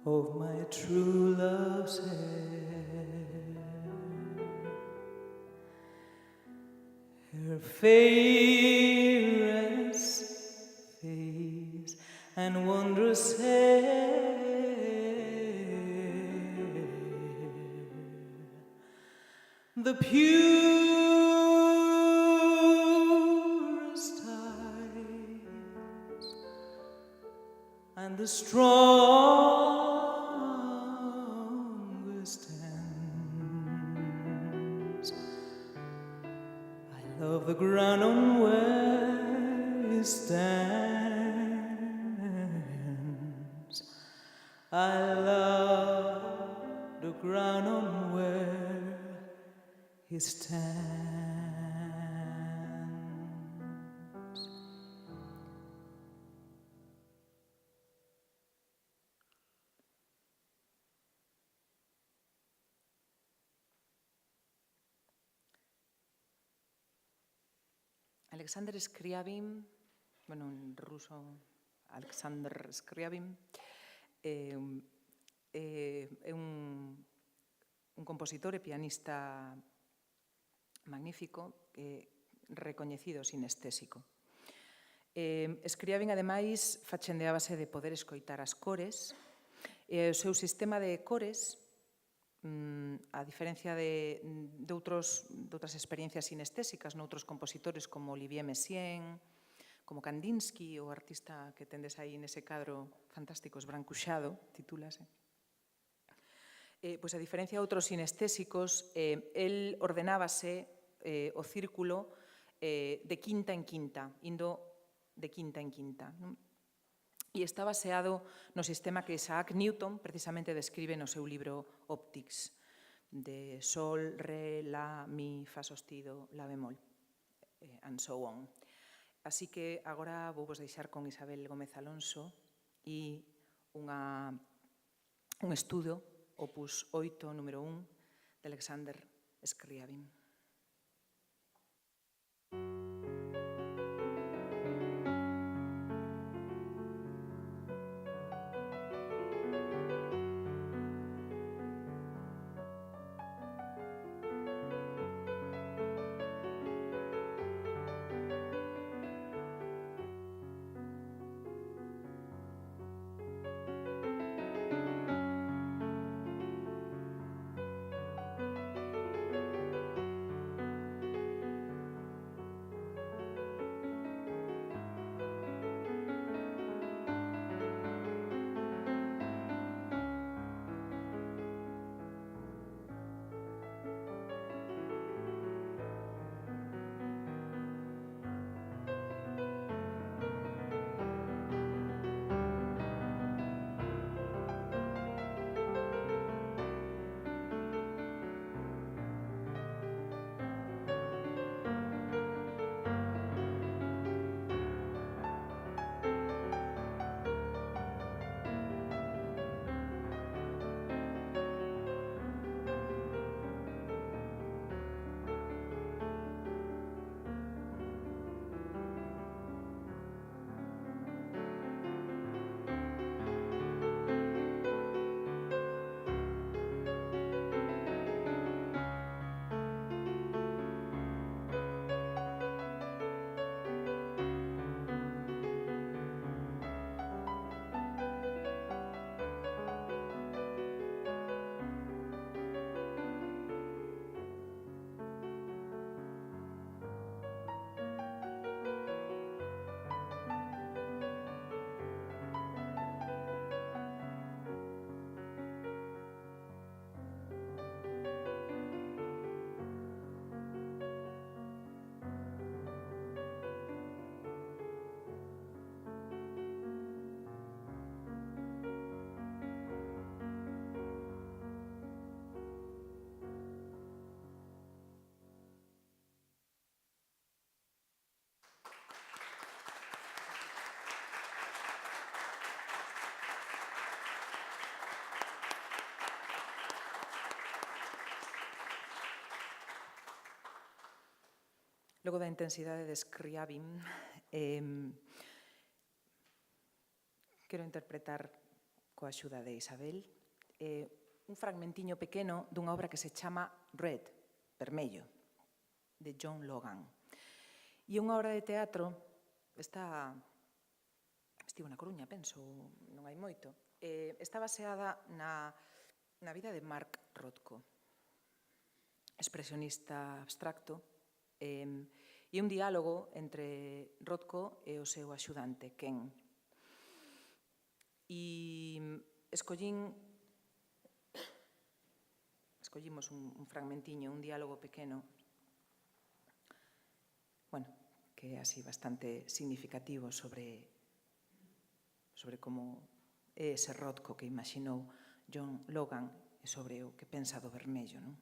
of my true love's hair. Her fairest face and wondrous hair, the purest eyes and the strongest hands. I love the ground on where he stands. I love the ground on where he stands. Alexander Scriabin, bueno, en ruso, Alexander Scriabin, é un compositor e pianista magnífico, recoñecido sinestésico. Scriabin, ademais, fachendeábase de poder escoitar as cores, e o seu sistema de cores, a diferencia de outras experiencias sinestésicas noutros compositores como Olivier Messiaen, como Kandinsky, o artista que tendes aí nese cadro fantástico, Esbrancuxado, titúlase. Pois a diferencia de outros sinestésicos, el ordenábase o círculo de quinta en quinta, indo de quinta en quinta. e está baseado no sistema que Isaac Newton precisamente describe no seu libro Optics, de sol, re, la, mi, fa sostido, la bemol, and so on. Así que agora vou vos deixar con Isabel Gómez Alonso e un estudo, opus 8, número 1, de Alexander Scriabin. Logo da intensidade de Scriabin, quero interpretar coa axuda de Isabel un fragmentiño pequeno dunha obra que se chama Red, Vermello, de John Logan. E unha obra de teatro, estivo na Coruña, penso, non hai moito, está baseada na vida de Mark Rothko, expresionista abstracto, e un diálogo entre Rothko e o seu axudante, Ken. E escollimos un fragmentiño, un diálogo pequeno, que é así bastante significativo sobre como é ese Rothko que imaxinou John Logan e sobre o que pensa do vermello, non?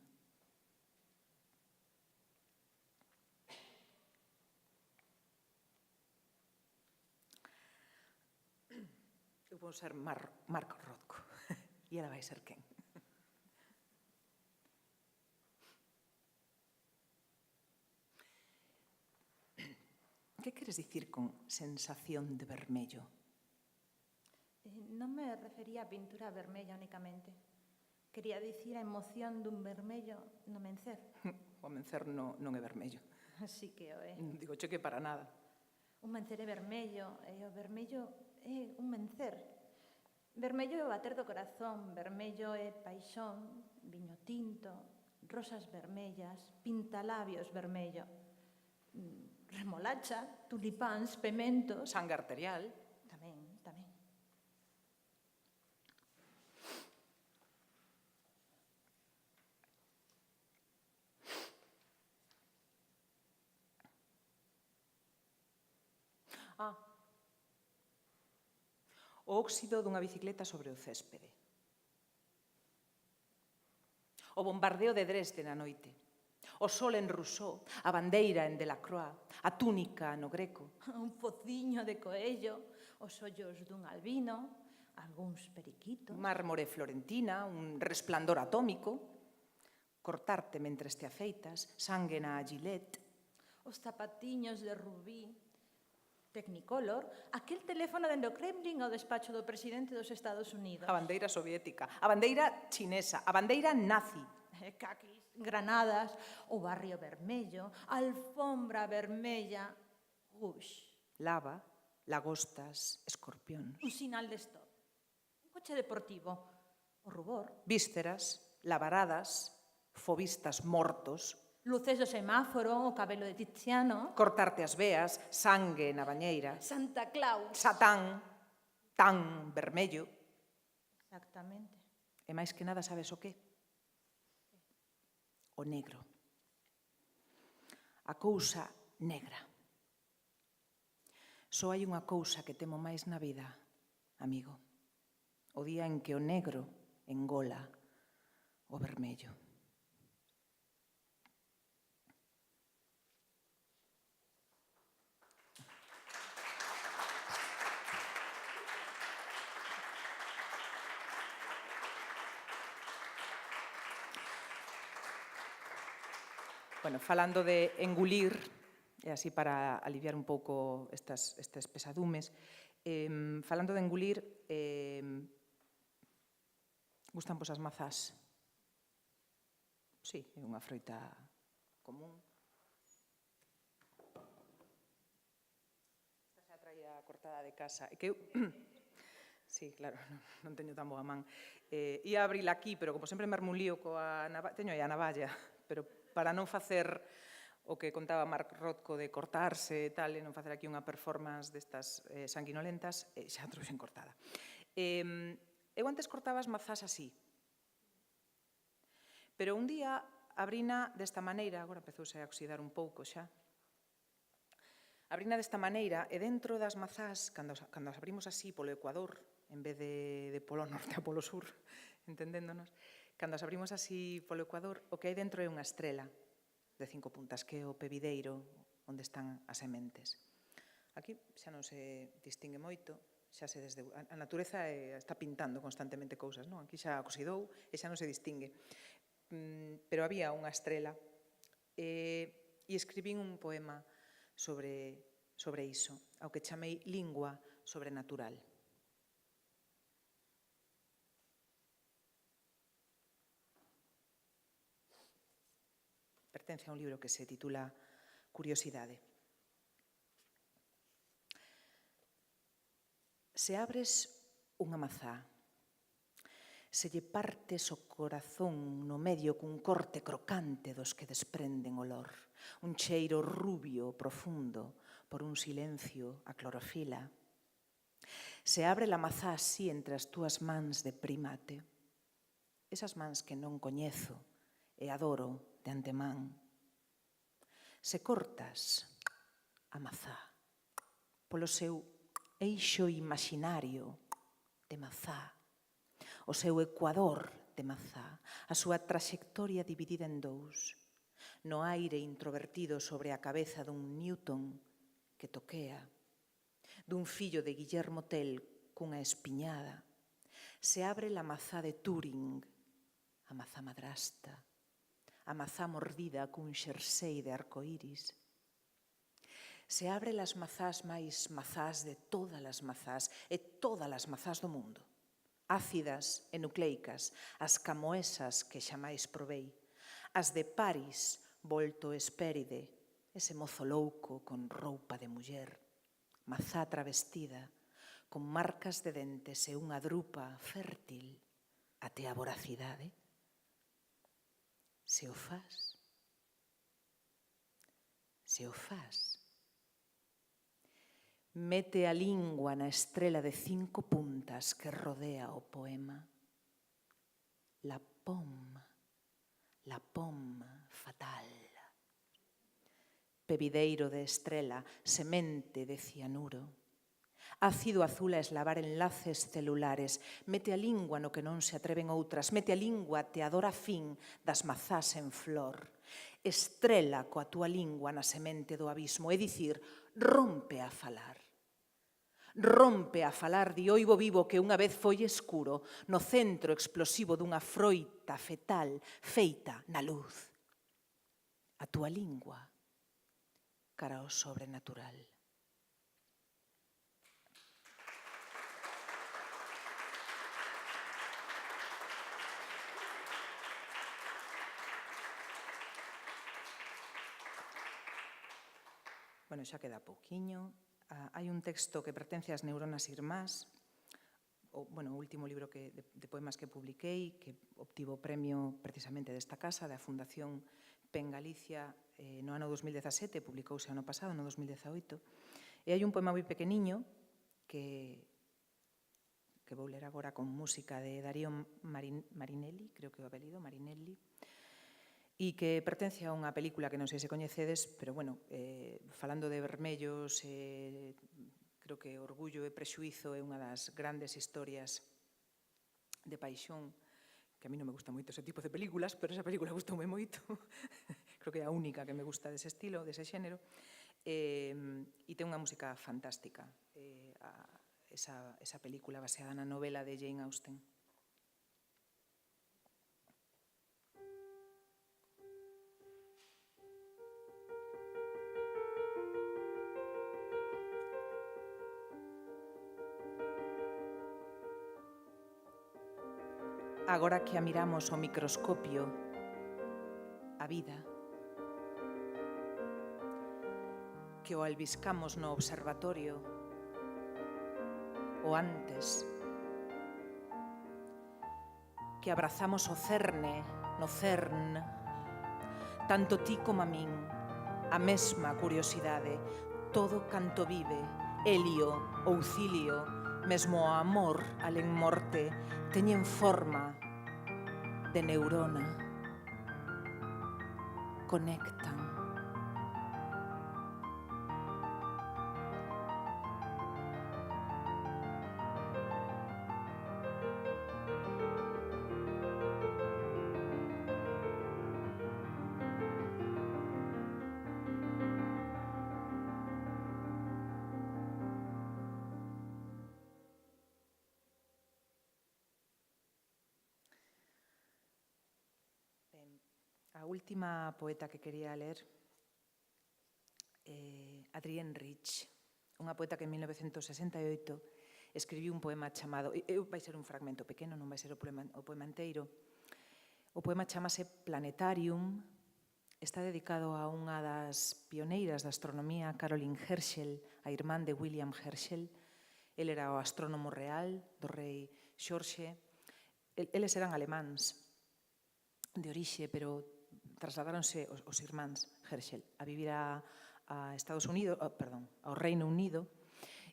Eu vou ser Mark Rothko e ela vai ser Ken. Que queres dicir con sensación de vermello? Non me refería a pintura vermella únicamente. Quería dicir a emoción dun vermello no mencer. O mencer non é vermello. Así que o é. Digo, che que para nada. Un mencer é vermello e o vermello é un mencer. Vermello é o bater do corazón, vermello é paixón, viño tinto, rosas vermellas, pintalabios vermello, remolacha, tulipáns, pementos... Sangue arterial. Tamén. O óxido dunha bicicleta sobre o céspede. O bombardeo de Dresde na noite. O sol en Rousseau, a bandeira en Delacroix, a túnica no Greco. Un fociño de coello, os ollos dun albino, algúns periquitos. Mármore florentina, un resplandor atómico. Cortarte mentres te afeitas, sangue na Gillette. Os zapatiños de rubí, Technicolor, aquel teléfono dende o Kremlin ao despacho do presidente dos Estados Unidos. A bandeira soviética, a bandeira chinesa, a bandeira nazi. Caquis, granadas, o barrio vermello, a alfombra vermella, rouge. Lava, lagostas, escorpións. Un sinal de stop. Un coche deportivo. O rubor. Vísceras, lavaradas, fobistas mortos. Luces do semáforo, o cabelo de Tiziano. Cortarte as veas, sangue na bañeira. Santa Claus. Satán, tan vermello. Exactamente. E máis que nada, sabes o qué? O negro. A cousa negra. Só hai unha cousa que temo máis na vida, amigo. O día en que o negro engola o vermello. Bueno, falando de engulir, e así para aliviar un pouco estes pesadumes, falando de engulir, gustan vos as mazás? Sí, é unha froita común. Esta xa traía cortada de casa. É que eu... Sí, claro, non teño tan boa man. Ia abrila aquí, pero como sempre mermo un lío coa navalla, teño aí a navalla, pero para non facer o que contaba Marc Rothko de cortarse e tal, e non facer aquí unha performance destas sanguinolentas, xa a trouxen cortada. Eu antes cortaba as mazás así, pero un día abrina desta maneira, agora empezouse a oxidar un pouco xa, abrina desta maneira, e dentro das mazás, cando as abrimos así polo ecuador, en vez de polo norte a polo sur, entendéndonos, cando as abrimos así polo ecuador, o que hai dentro é unha estrela de 5 puntas, que é o pebideiro onde están as sementes. Aquí xa non se distingue moito, xa se desde... A natureza está pintando constantemente cousas, non? Aquí xa oxidou e xa non se distingue. Pero había unha estrela e escribín un poema sobre iso, ao que chamei Lingua sobrenatural. Pertence a un libro que se titula Curiosidade. Se abres unha mazá, se lle partes o corazón no medio cun corte crocante dos que desprenden olor, un cheiro rubio profundo por un silencio a clorofila. Se abre la mazá así entre as túas mans de primate, esas mans que non coñezo e adoro de antemán. Se cortas a mazá polo seu eixo imaginario de mazá, o seu ecuador de mazá, a súa traxectoria dividida en dous, no aire introvertido sobre a cabeza dun Newton que toquea, dun fillo de Guillermo Tell cunha espiñada, se abre la mazá de Turing, a mazá madrasta, a mazá mordida cun xersei de arcoíris. Se abre las mazás máis mazás de todas as mazás e todas as mazás do mundo, ácidas e nucleicas, as camoesas que xamais probei, as de Paris volto Hespéride, ese mozo louco con roupa de muller, mazá travestida, con marcas de dentes e unha drupa fértil até a voracidade. Se o fas, mete a lingua na estrela de 5 puntas que rodea o poema. La pomme fatal. Pebideiro de estrela, semente de cianuro. Ácido azul a eslavar enlaces celulares. Mete a lingua no que non se atreven outras. Mete a lingua teadora fin das mazás en flor. Estrela coa túa lingua na semente do abismo. É dicir, rompe a falar. Rompe a falar de oibo vivo que unha vez foi escuro no centro explosivo dunha froita fetal feita na luz. A túa lingua cara ao sobrenatural. Bueno, xa queda pouquiño. Hai un texto que pertence ás neuronas irmás, o último libro de poemas que publiquei, que obtivo o premio precisamente desta casa, da Fundación PEN Galicia, no ano 2017, publicouse ano pasado, no 2018. E hai un poema moi pequeniño que vou ler agora con música de Darío Marinelli, creo que é o apelido, Marinelli, e que pertence a unha película que non sei se coñecedes, pero, falando de vermellos, creo que Orgullo e Prexuízo é unha das grandes historias de paixón, que a mí non me gusta moito ese tipo de películas, pero esa película gustoume moito. Creo que é a única que me gusta dese estilo, dese xénero. E ten unha música fantástica, esa película baseada na novela de Jane Austen. Agora que a miramos ao microscopio, a vida, que o albiscamos no observatorio, o antes, que abrazamos o cerne no cern, tanto ti como a min, a mesma curiosidade, todo canto vive, helio ou cilio, mesmo o amor alén morte, teñen forma de neurona, conectan. A última poeta que quería ler é Adrienne Rich, unha poeta que en 1968 escribiu un poema chamado, vai ser un fragmento pequeno, non vai ser o poema inteiro. O poema chamase Planetarium, está dedicado a unha das pioneiras da astronomía, Caroline Herschel, a irmán de William Herschel. El era o astrónomo real do rei Xorxe. Eles eran alemáns de orixe, pero trasladaronse os irmáns Herschel a vivir ao Reino Unido,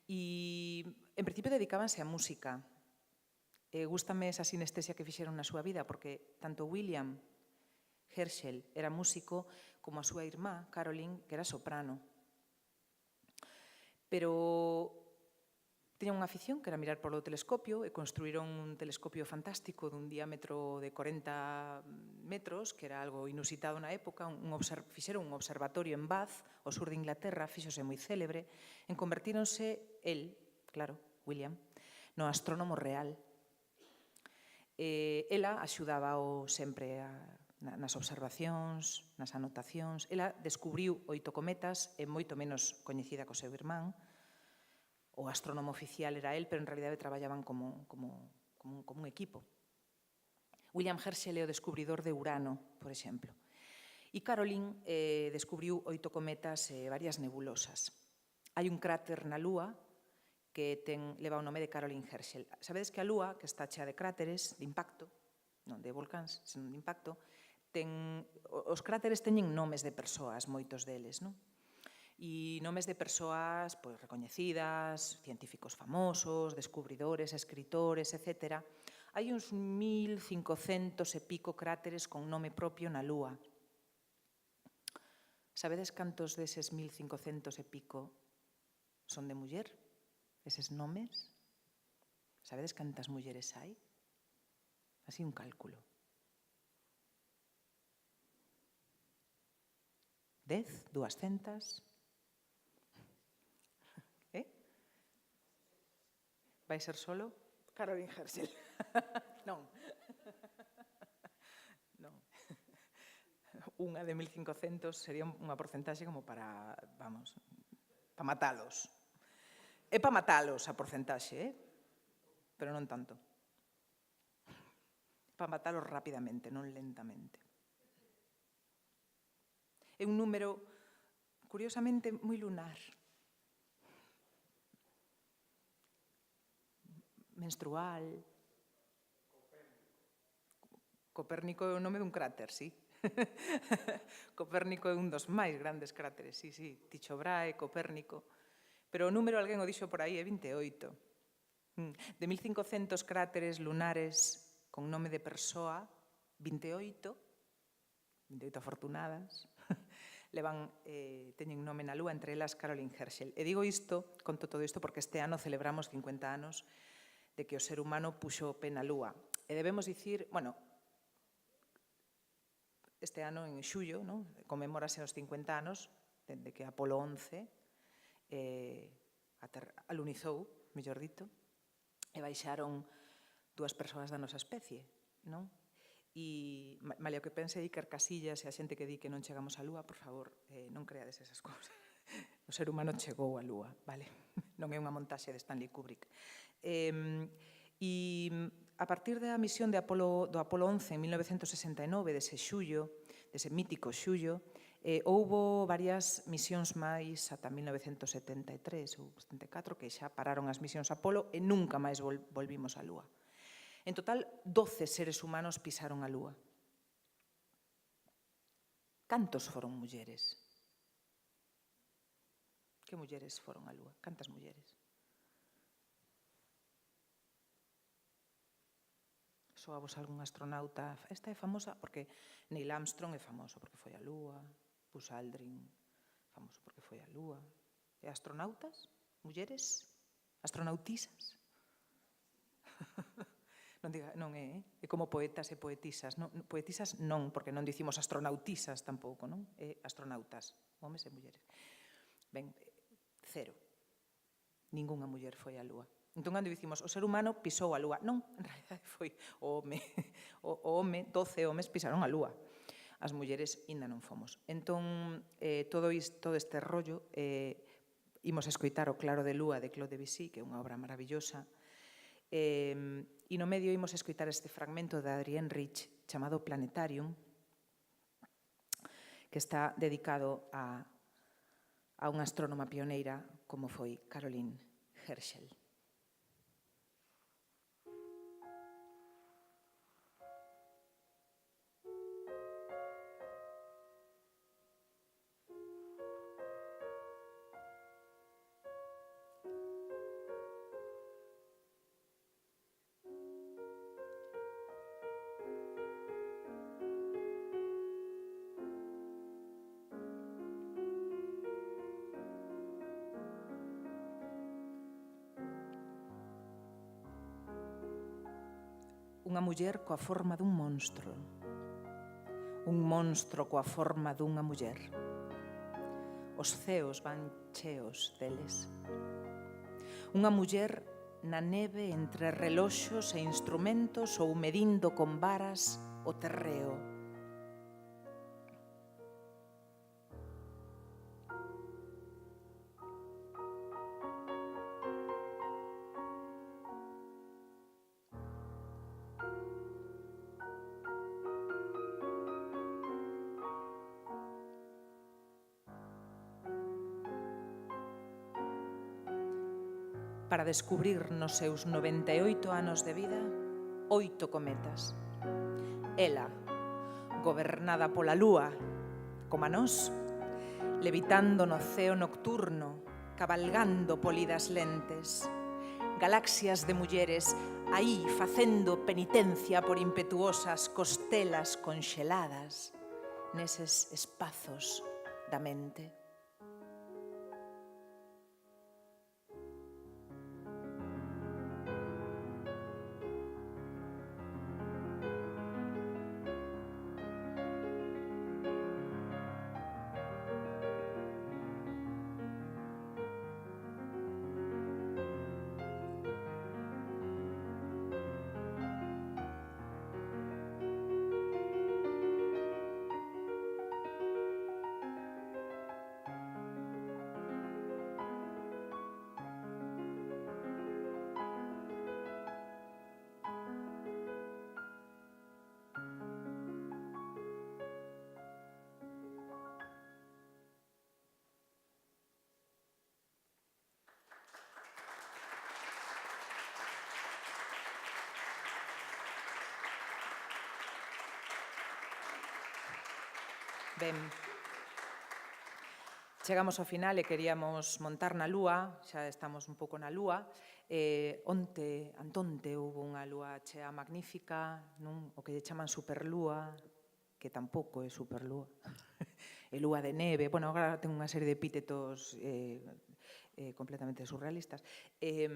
e en principio dedicábanse á música. Gústame esa sinestesia que fixeron na súa vida, porque tanto William Herschel era músico como a súa irmá, Caroline, que era soprano. Pero tiñan unha afición que era mirar polo telescopio e construíron un telescopio fantástico dun diámetro de 40 metros, que era algo inusitado na época. Fixeron un observatorio en Bath, ao sur de Inglaterra, fíxose moi célebre, en convertíronse, claro, William, no astrónomo real. Ela axudábao sempre nas observacións, nas anotacións. Ela descubriu 8 cometas, é moito menos coñecida co seu irmán. O astrónomo oficial era el, pero en realidade traballaban como un equipo. William Herschel é o descubridor de Urano, por exemplo. E Caroline descubriu 8 cometas e varias nebulosas. Hai un cráter na Lúa que leva o nome de Caroline Herschel. Sabedes que a Lúa, que está chea de cráteres de impacto, non de volcáns, senón de impacto, os cráteres teñen nomes de persoas, moitos deles, non? E nomes de persoas recoñecidas, científicos famosos, descubridores, escritores, etc. Hai uns 1.500 e pico cráteres con nome propio na Lúa. Sabedes cantos deses 1.500 e pico son de muller? eses nomes? Sabedes cantas mulleres hai? Así un cálculo. 10, 200... Vai ser solo Caroline Herschel. Non. Non. Unha de 1500 sería unha porcentaxe como para, vamos, para matalos. É para matalos a porcentaxe, pero non tanto. Para matalos rapidamente, non lentamente. É un número, curiosamente, moi lunar. Menstrual. Copérnico é o nome dun cráter, sí. Copérnico é un dos máis grandes cráteres, sí. Tycho Brahe, Copérnico. Pero o número, alguén o dixo por aí, é 28. De 1500 cráteres lunares con nome de persoa, 28 afortunadas, teñen nome na Lúa, entre elas Caroline Herschel. E digo isto, conto todo isto, porque este ano celebramos 50 anos de que o ser humano puxo o pé na Lúa. E debemos dicir, bueno, este ano en xullo, conmemórase os 50 anos dende que Apolo 11 alunizou, mellor dito, e baixaron 2 persoas da nosa especie, non? E, malia o que pense Iker Casillas e a xente que di que non chegamos á Lúa, por favor, non creades esas cousas. O ser humano chegou á Lúa, vale? Non é unha montaxe de Stanley Kubrick. E a partir da misión do Apolo 11 en 1969, dese xullo, dese mítico xullo, houbo varias misións máis ata 1973 ou 74 que xa pararon as misións Apolo e nunca máis volvimos á Lúa. En total, 12 seres humanos pisaron a Lúa. Cantos foron mulleres? Que mulleres foron á Lúa? Cantas mulleres? Soavos algún astronauta? Esta é famosa porque Neil Armstrong é famoso porque foi á Lúa, Buzz Aldrin, famoso porque foi á Lúa. E astronautas? Mulleres? Astronautisas? Non é, é como poetas e poetisas. Poetisas non, porque non dicimos astronautisas tampouco, non? É astronautas, homes e mulleres. Ben, 0. Ningunha muller foi á Lúa. Entón, cando dicimos, o ser humano pisou a Lúa. Non, en realidad foi o home, 12 homes pisaron a Lúa. As mulleres ainda non fomos. Entón, todo este rollo, imos escoitar o Claro de Lúa de Claude Debussy, que é unha obra maravillosa, e no medio imos escoitar este fragmento de Adrienne Rich chamado Planetarium, que está dedicado a unha astrónoma pioneira como foi Caroline Herschel. Unha muller coa forma dun monstro. Un monstro coa forma dunha muller. Os ceos van cheos deles. Unha muller na neve entre reloxos e instrumentos ou medindo con varas o terreo. Para descubrir nos seus 98 anos de vida 8 cometas. Ela, gobernada pola Lúa, como a nós, levitando no ceo nocturno, cabalgando polidas lentes, galaxias de mulleres aí facendo penitencia por impetuosas costelas conxeladas neses espazos da mente. Ben, chegamos ao final e queríamos montar na Lúa, xa estamos un pouco na Lúa. Antonte houve unha lúa chea magnífica, non? O que lle chaman superlúa, que tampouco é superlúa. E lúa de neve, bueno, agora ten unha serie de epítetos completamente surrealistas. É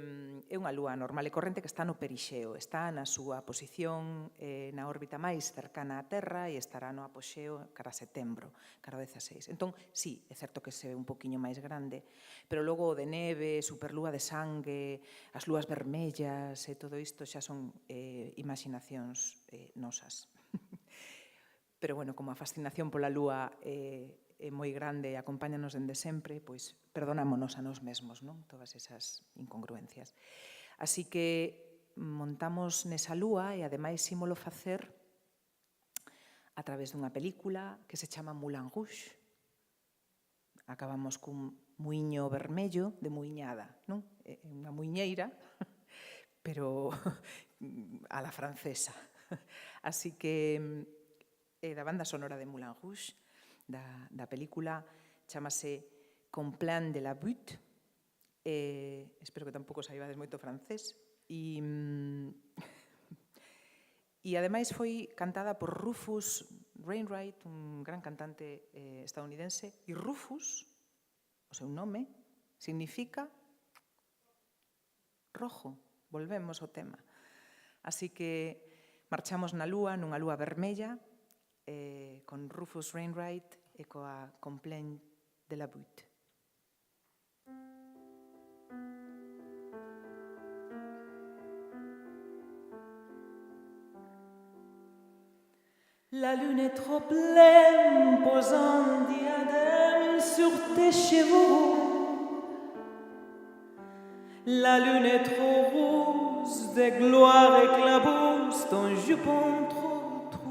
unha lúa normal e corrente que está no perixeo, está na súa posición na órbita máis cercana á Terra e estará no apoxeo cara a setembro, cara ao 16. Entón, sí, é certo que se ve un poquinho máis grande, pero logo o de neve, superlúa de sangue, as lúas vermellas e todo isto xa son imaginacións nosas. Pero, bueno, como a fascinación pola lúa é moi grande e acompáñanos dende sempre, pois perdonámonos a nós mesmos, non? Todas esas incongruencias. Así que montamos nesa lúa e ademais ímolo facer a través dunha película que se chama Moulin Rouge. Acabamos cun muiño vermello de muiñada, non? É unha muiñeira, pero a la francesa. Así que da banda sonora de Moulin Rouge, da película, chamase Complaint de la Butte. Espero que tampouco saibades moito francés. E ademais foi cantada por Rufus Wainwright, un gran cantante estadounidense. E Rufus, o seu nome, significa rojo. Volvemos ao tema. Así que marchamos na lúa, nunha lúa vermella, con Rufus Wainwright e coa Complaint de la Butte. La lune est trop pleine, posant un diadème sur tes cheveux. La lune est trop rose, des gloires éclaboussent ton jupon trop trou.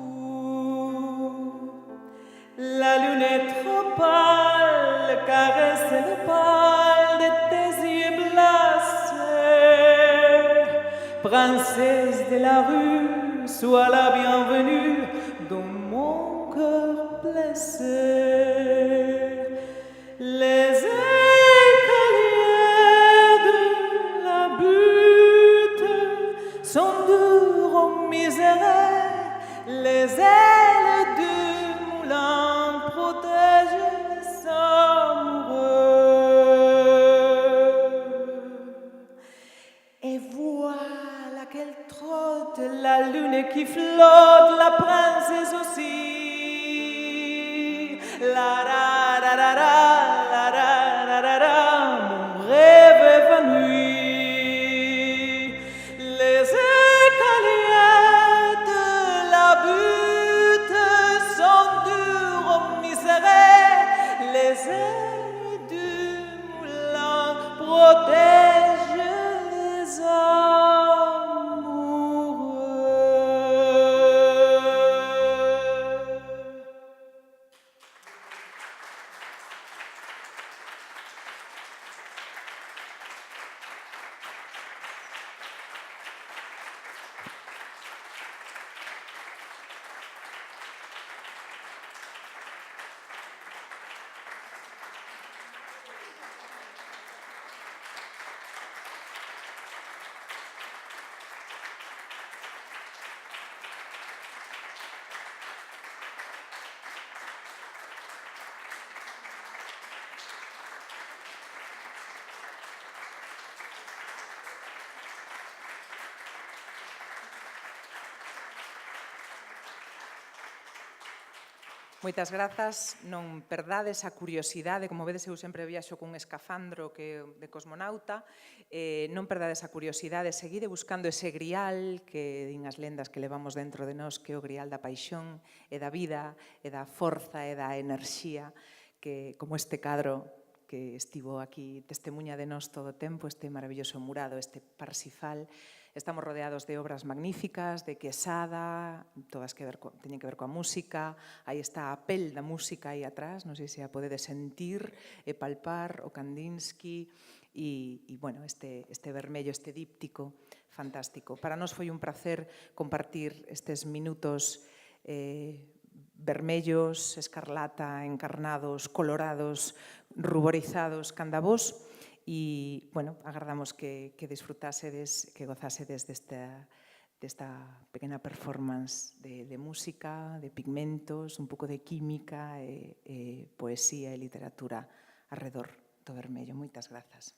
La lune est trop pâle, caresse le pâle de tes yeux glacés. Princesse de la rue, sois la bienvenue dans mon cœur blessé. Les escaliers de la butte sont durs aux misérés. Les ailes du moulin protègent les amoureux. Et voilà qu'elle trotte, la lune qui flotte, la princesse aussi. La ra ra ra ra, la ra ra ra ra, mon rêve évanoui. Les escaliers de la butte sont durs aux misérés. Les ailes du moulin protègent les amoureux. Moitas grazas, non perdades a curiosidade, como vedes eu sempre viaxo cun escafandro que de cosmonauta, non perdades a curiosidade, seguide buscando ese grial que din as lendas que levamos dentro de nós, que é o grial da paixón e da vida e da forza e da enerxía, que como este cadro que estivo aquí testemunha de nós todo o tempo, este maravilloso murado, este Parsifal. Estamos rodeados de obras magníficas, de Quesada, todas teñen que ver coa música. Aí está a pel da música aí atrás, non sei se a podedes sentir e palpar, o Kandinsky e bueno, este vermello, este díptico fantástico. Para nós foi un placer compartir estes minutos vermellos, escarlata, encarnados, colorados, ruborizados, canda vos, e, bueno, agardamos que disfrutasedes, que gozasedes desta pequena performance de música, de pigmentos, un pouco de química, poesía e literatura arredor do vermello. Moitas grazas.